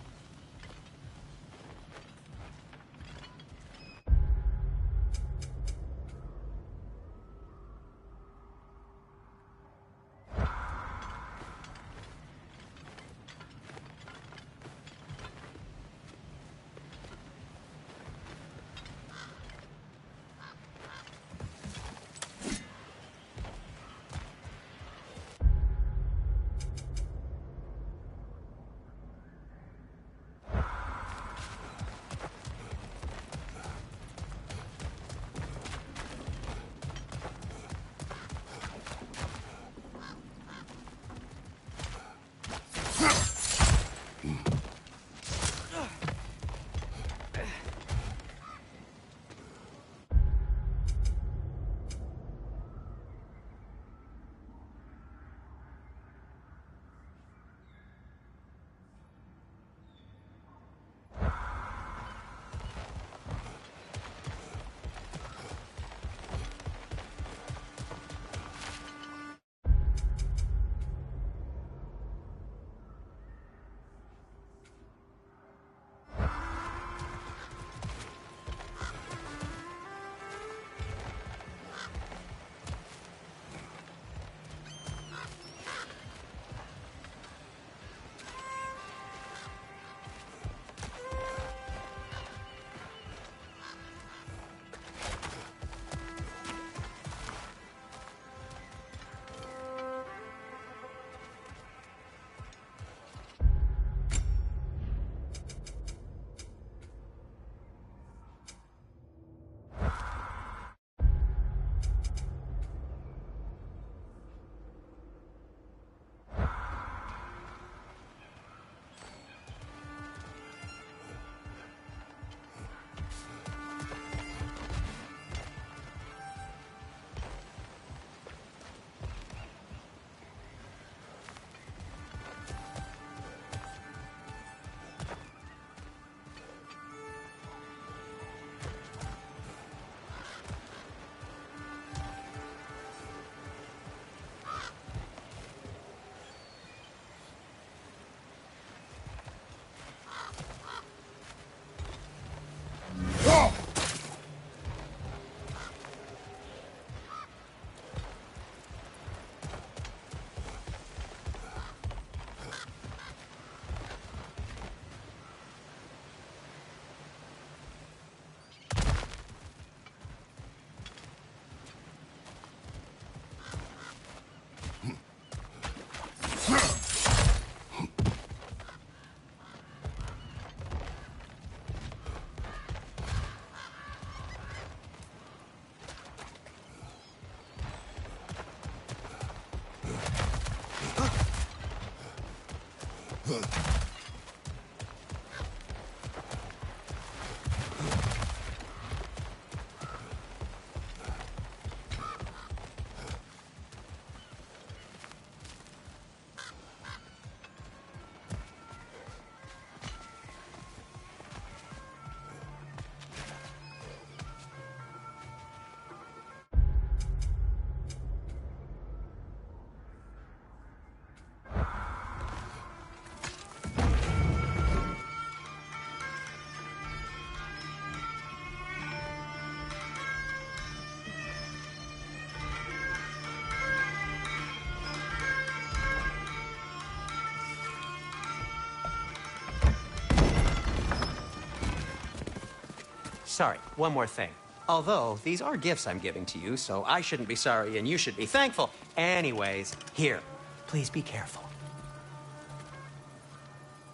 Sorry, one more thing. Although, these are gifts I'm giving to you, so I shouldn't be sorry and you should be thankful. Anyways, here, please be careful.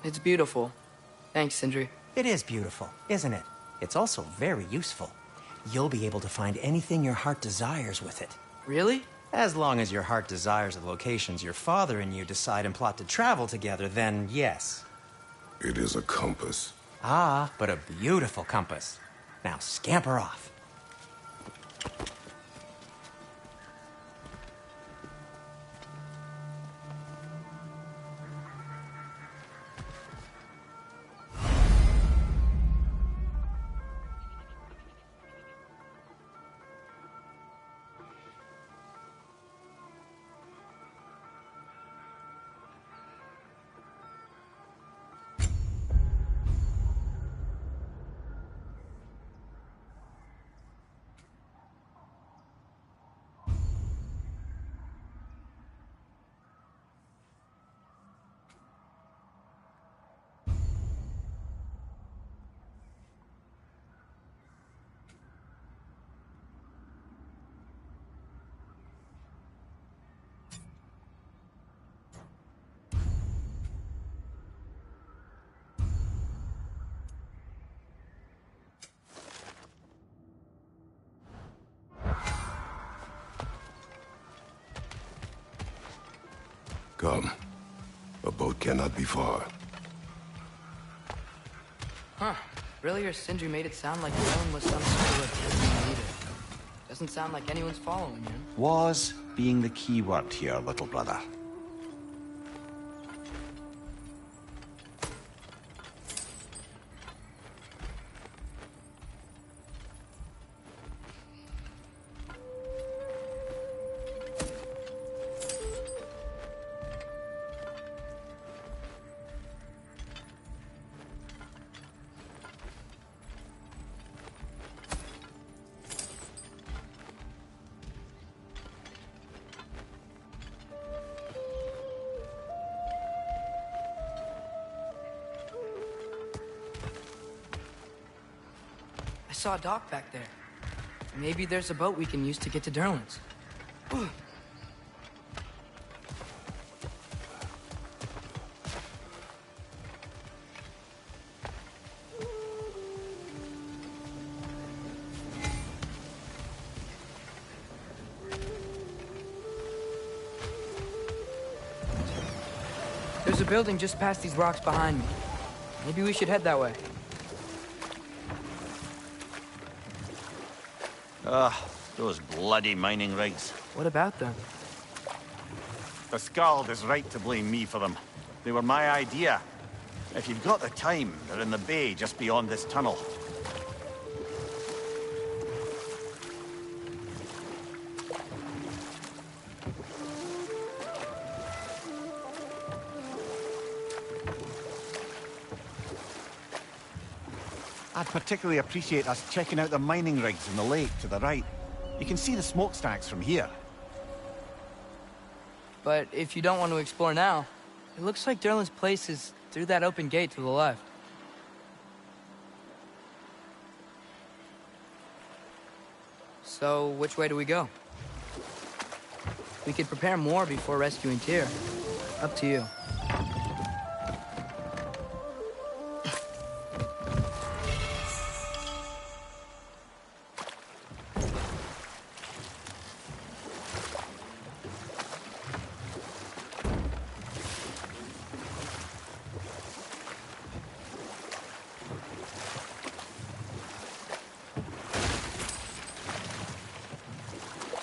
It's beautiful. Thanks, Sindri. It is beautiful, isn't it? It's also very useful. You'll be able to find anything your heart desires with it. Really? As long as your heart desires the locations your father and you decide and plot to travel together, then yes. It is a compass. Ah, but a beautiful compass. Now scamper off. Come. A boat cannot be far. Huh. Earlier, Sindri made it sound like Dylan was some sort of Atlantean leader. Doesn't sound like anyone's following him. Was being the key word here, little brother. I saw a dock back there. Maybe there's a boat we can use to get to Derlin's. There's a building just past these rocks behind me. Maybe we should head that way. Those bloody mining rigs. What about them? The Skald is right to blame me for them. They were my idea. If you've got the time, they're in the bay just beyond this tunnel. I'd particularly appreciate us checking out the mining rigs in the lake to the right. You can see the smokestacks from here. But if you don't want to explore now, it looks like Derlin's place is through that open gate to the left. So, which way do we go? We could prepare more before rescuing Tyr. Up to you.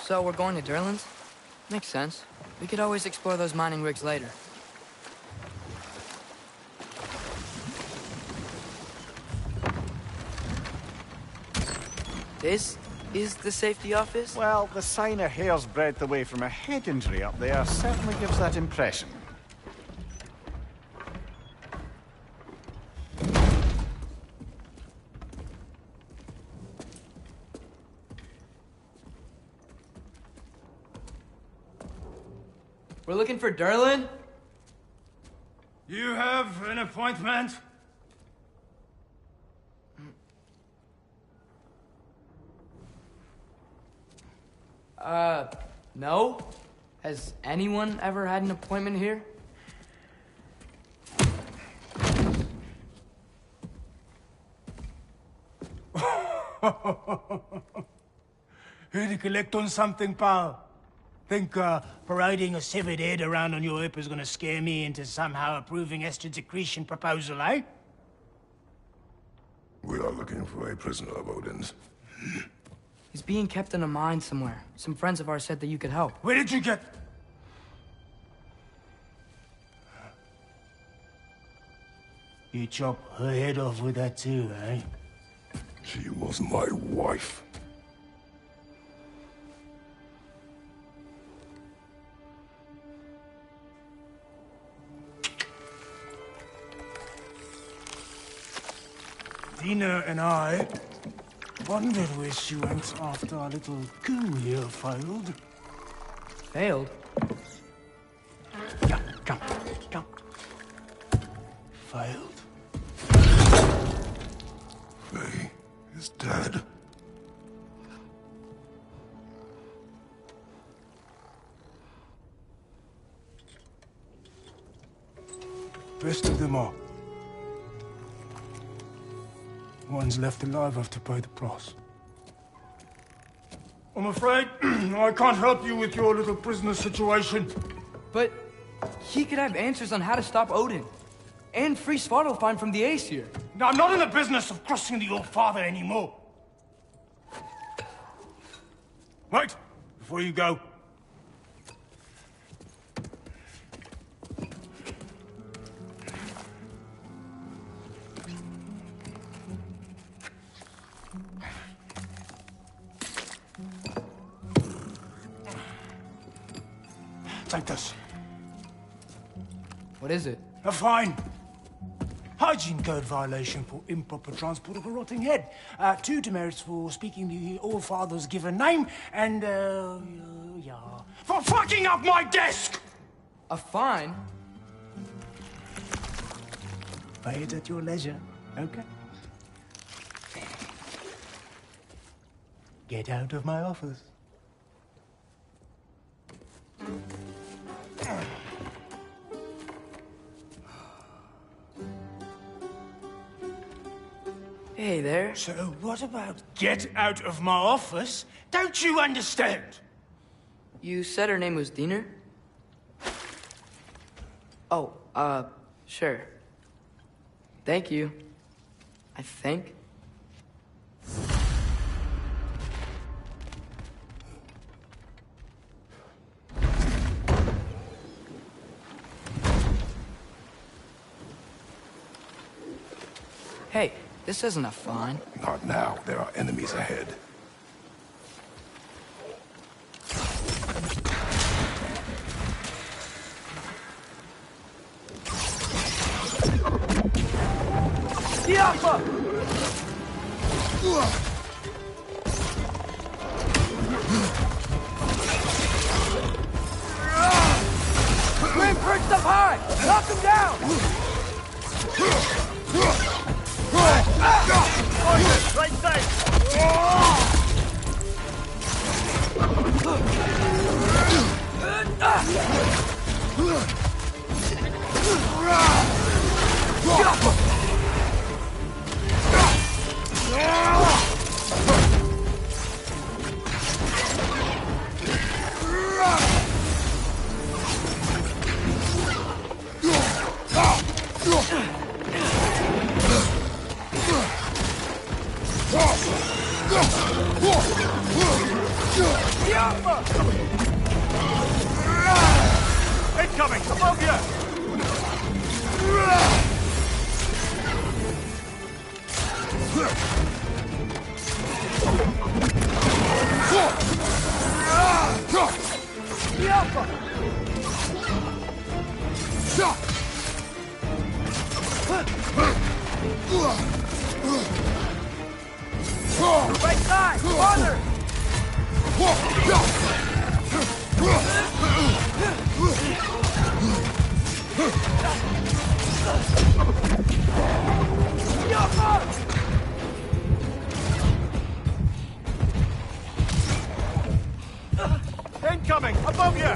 So we're going to Derlin's? Makes sense. We could always explore those mining rigs later. This is the safety office? Well, the sign a hair's breadth away from a head injury up there certainly gives that impression. We're looking for Derlin? You have an appointment? No? Has anyone ever had an appointment here? Here to collect on something, pal? Think, parading a severed head around on your hip is gonna scare me into somehow approving Esther's accretion proposal, eh? We are looking for a prisoner of Odin's. He's being kept in a mine somewhere. Some friends of ours said that you could help. Where did you get... You chop her head off with that too, eh? She was my wife. Dina and I wondered where she went after our little coup here failed. Failed? Come. Failed. Faye is dead. Rest of them are. One's left alive have to pay the price. I'm afraid I can't help you with your little prisoner situation. But He could have answers on how to stop Odin. And free Svartalfheim from the Aesir. Now, I'm not in the business of crossing the Old Father anymore. Wait, before you go. Take this. What is it? A fine. Hygiene code violation for improper transport of a rotting head. 2 demerits for speaking the All-Father's given name, and, yeah. For fucking up my desk! A fine? Pay it at your leisure, okay? Get out of my office. Hey there. So what about get out of my office? Don't you understand? You said her name was Diener? Oh, sure. Thank you. I think. Hey, this isn't a fine. Not now. There are enemies ahead. Diapa! Grim perched up high! Knock him down! Right side! Incoming! Above you! Right side! Farther! Incoming! Above you!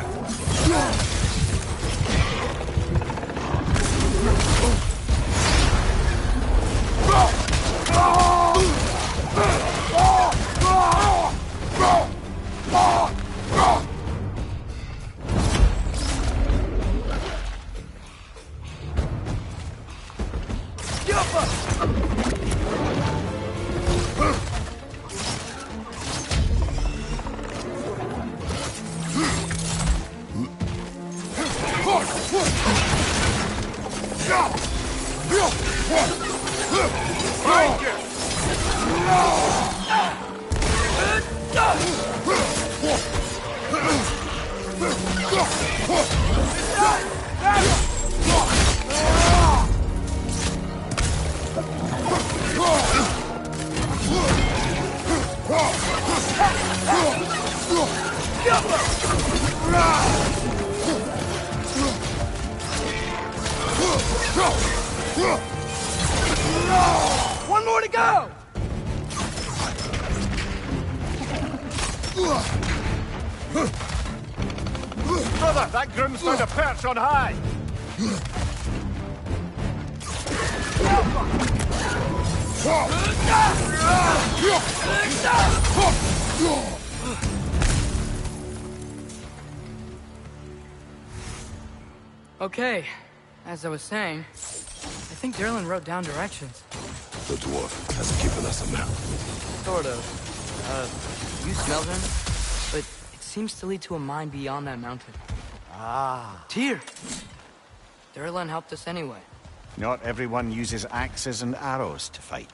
One more to go! Brother, that groom's found a perch on high! Okay, as I was saying, I think Derlin wrote down directions. The dwarf has given us a map. Sort of. You smell him? But it seems to lead to a mine beyond that mountain. Ah. Tyr! Derlin helped us anyway. Not everyone uses axes and arrows to fight.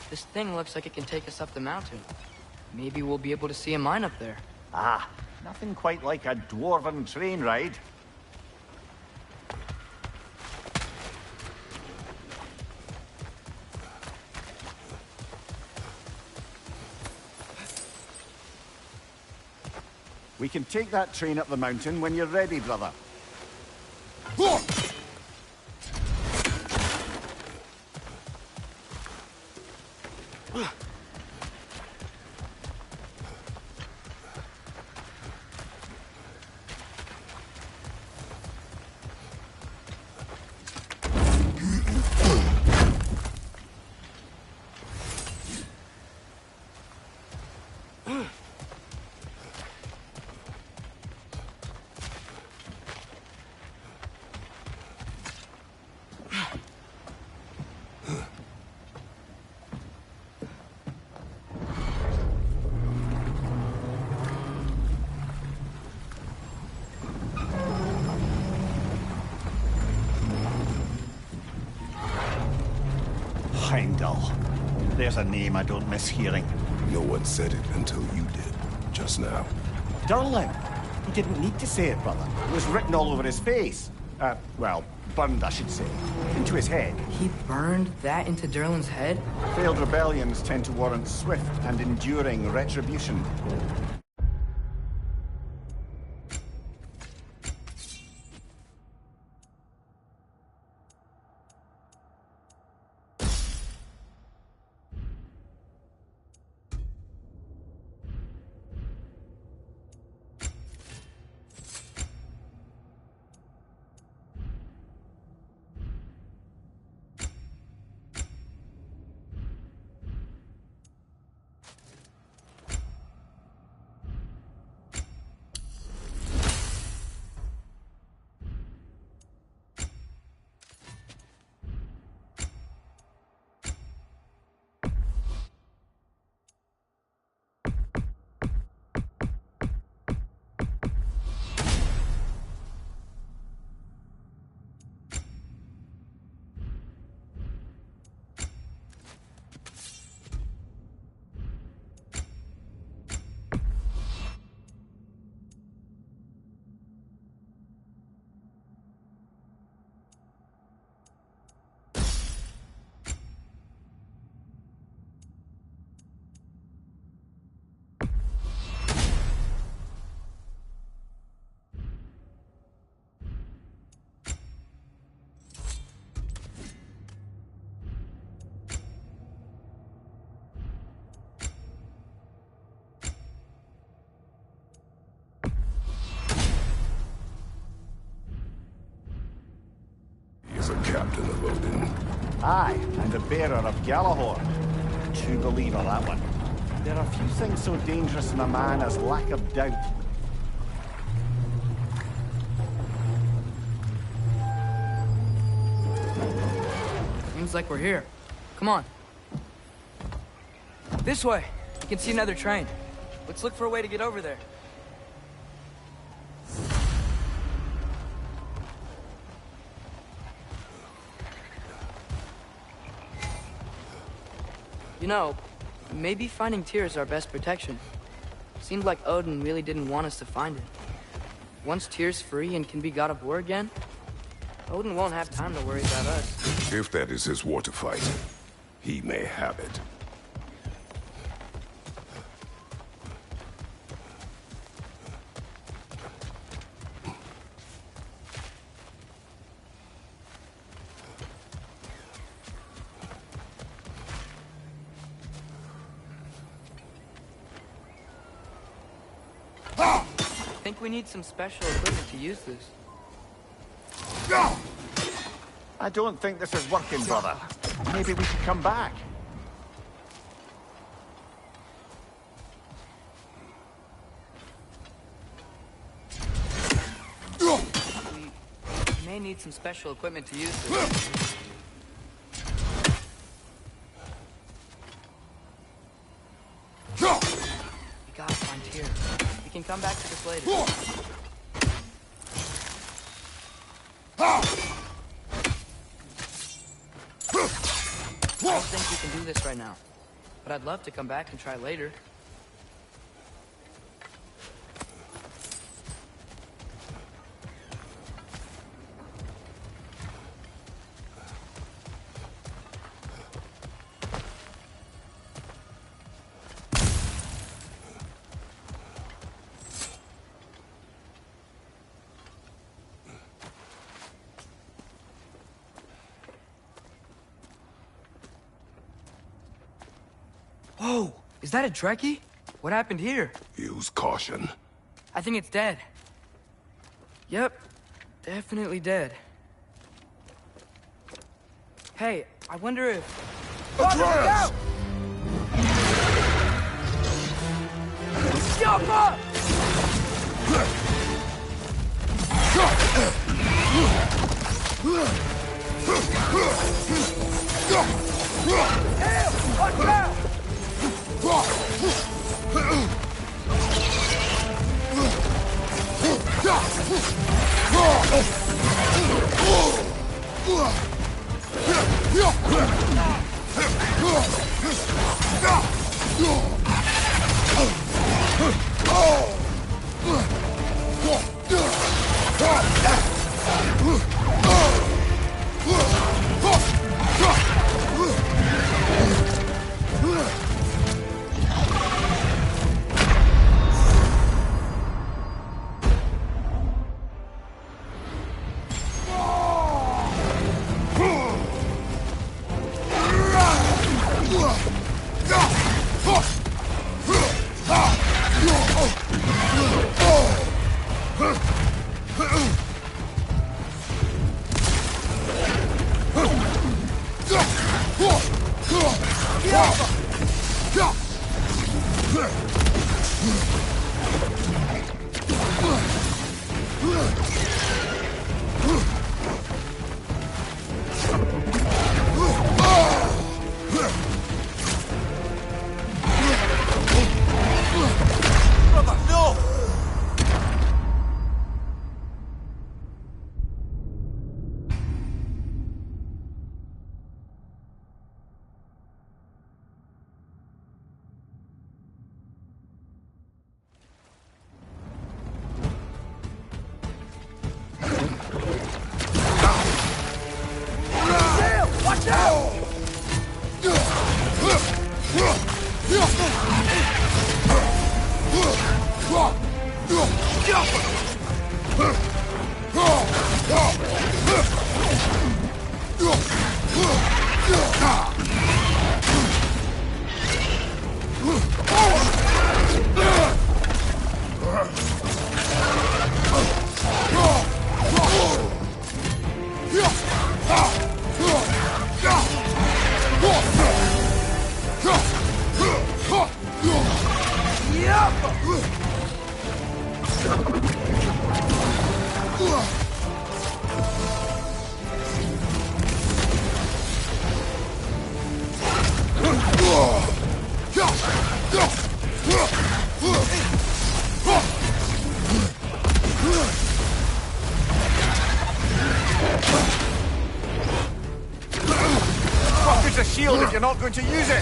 This thing looks like it can take us up the mountain. Maybe we'll be able to see a mine up there. Ah, nothing quite like a dwarven train ride. We can take that train up the mountain when you're ready, brother. Heimdall. There's a name I don't miss hearing. No one said it until you did, just now. Durlin! He didn't need to say it, brother. It was written all over his face. Well, burned, I should say. Into his head. He burned that into Derlin's head? Failed rebellions tend to warrant swift and enduring retribution. a captain of Odin. Aye, and the bearer of Galahorn. True believer, that one. There are few things so dangerous in a man as lack of doubt. Seems like we're here. Come on. This way. You can see another train. Let's look for a way to get over there. You know, maybe finding Tyr is our best protection. Seemed like Odin really didn't want us to find it. Once Tyr's free and can be god of war again, Odin won't have time to worry about us. If that is his war to fight, he may have it. I think we need some special equipment to use this. I don't think this is working, brother. Maybe we should come back. We may need some special equipment to use this. We gotta find Tyr. We can come back to this later. I don't think we can do this right now, but I'd love to come back and try later. Whoa! Is that a Trekkie? What happened here? Use caution. I think it's dead. Yep. Definitely dead. Hey, I wonder if... Atreus! Jump up! Hey, watch out! you're not going to use it!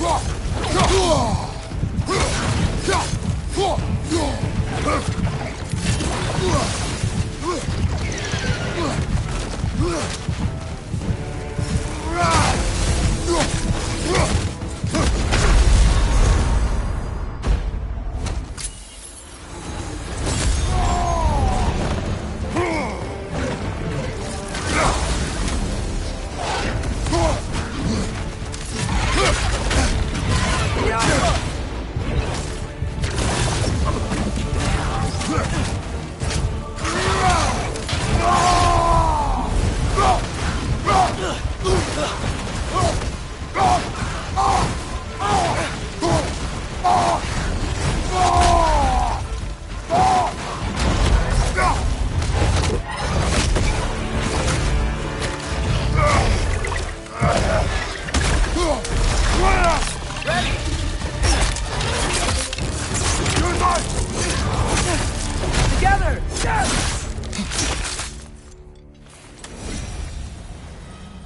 Together!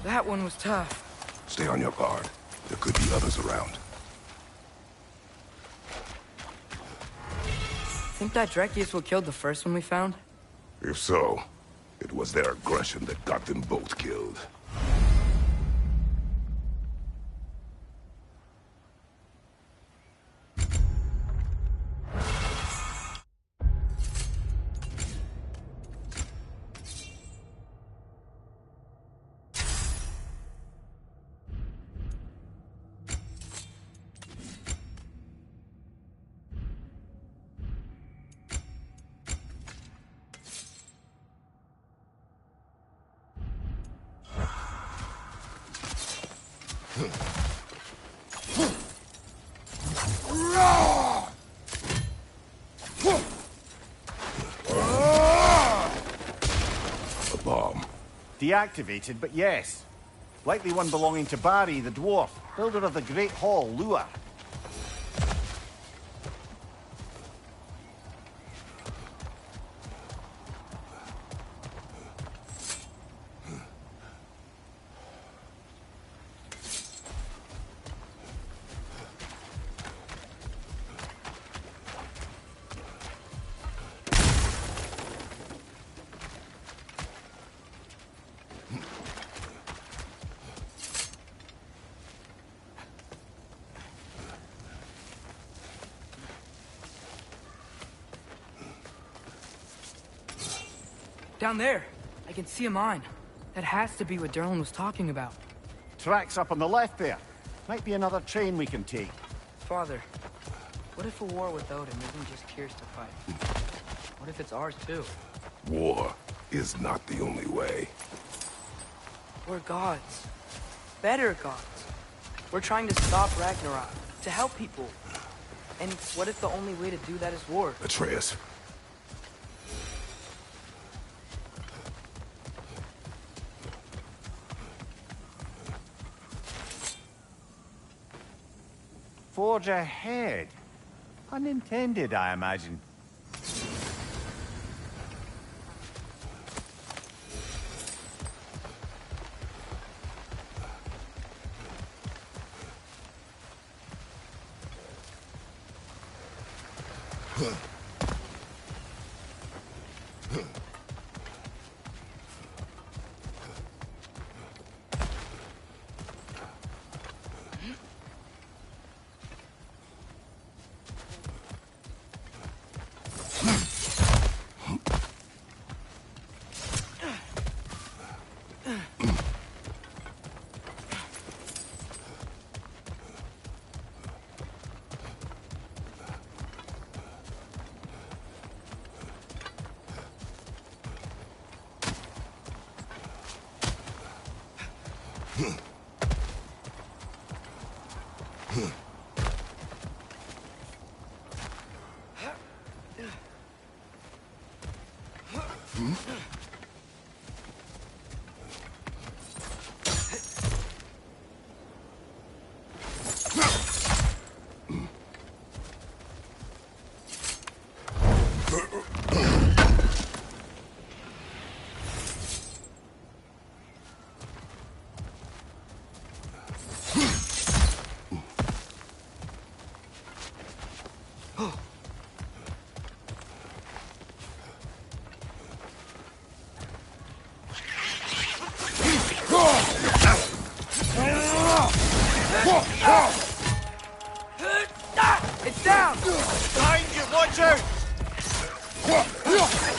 That one was tough. Stay on your guard. There could be others around. Think that Dreki is what killed the first one we found? If so, it was their aggression that got them both killed. A bomb. Deactivated, but yes. Likely one belonging to Barry, the dwarf, builder of the Great Hall, Lua. Down there. I can see a mine. That has to be what Derlin was talking about. Tracks up on the left there. Might be another train we can take. Father, what if a war without him isn't just Kyr's to fight? What if it's ours too? War is not the only way. We're gods. Better gods. We're trying to stop Ragnarok, to help people. And what if the only way to do that is war? Atreus. Forge ahead. Unintended, I imagine.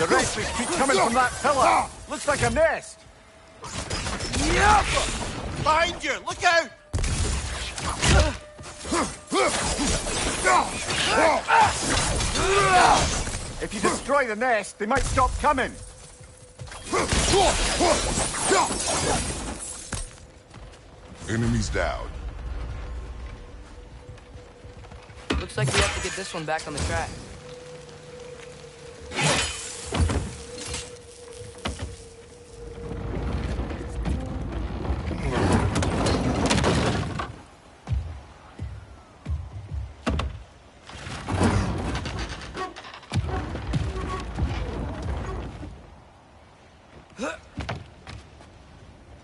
The restless keep coming from that pillar. Looks like a nest. Yeah! Behind you! Look out! If you destroy the nest, they might stop coming. Enemies down. Looks like we have to get this one back on the track.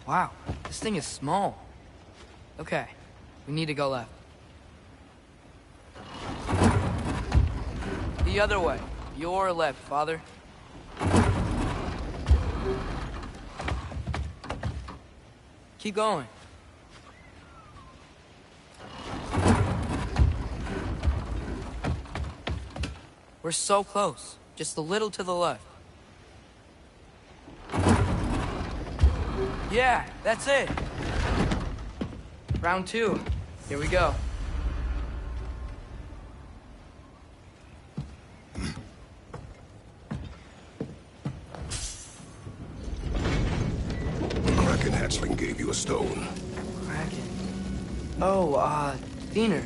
Wow, this thing is small. Okay, we need to go left. The other way. Your left, Father. Keep going. We're so close. Just a little to the left. Yeah, that's it. Round 2. Here we go. Kraken hatchling gave you a stone. Kraken. Oh, Diener.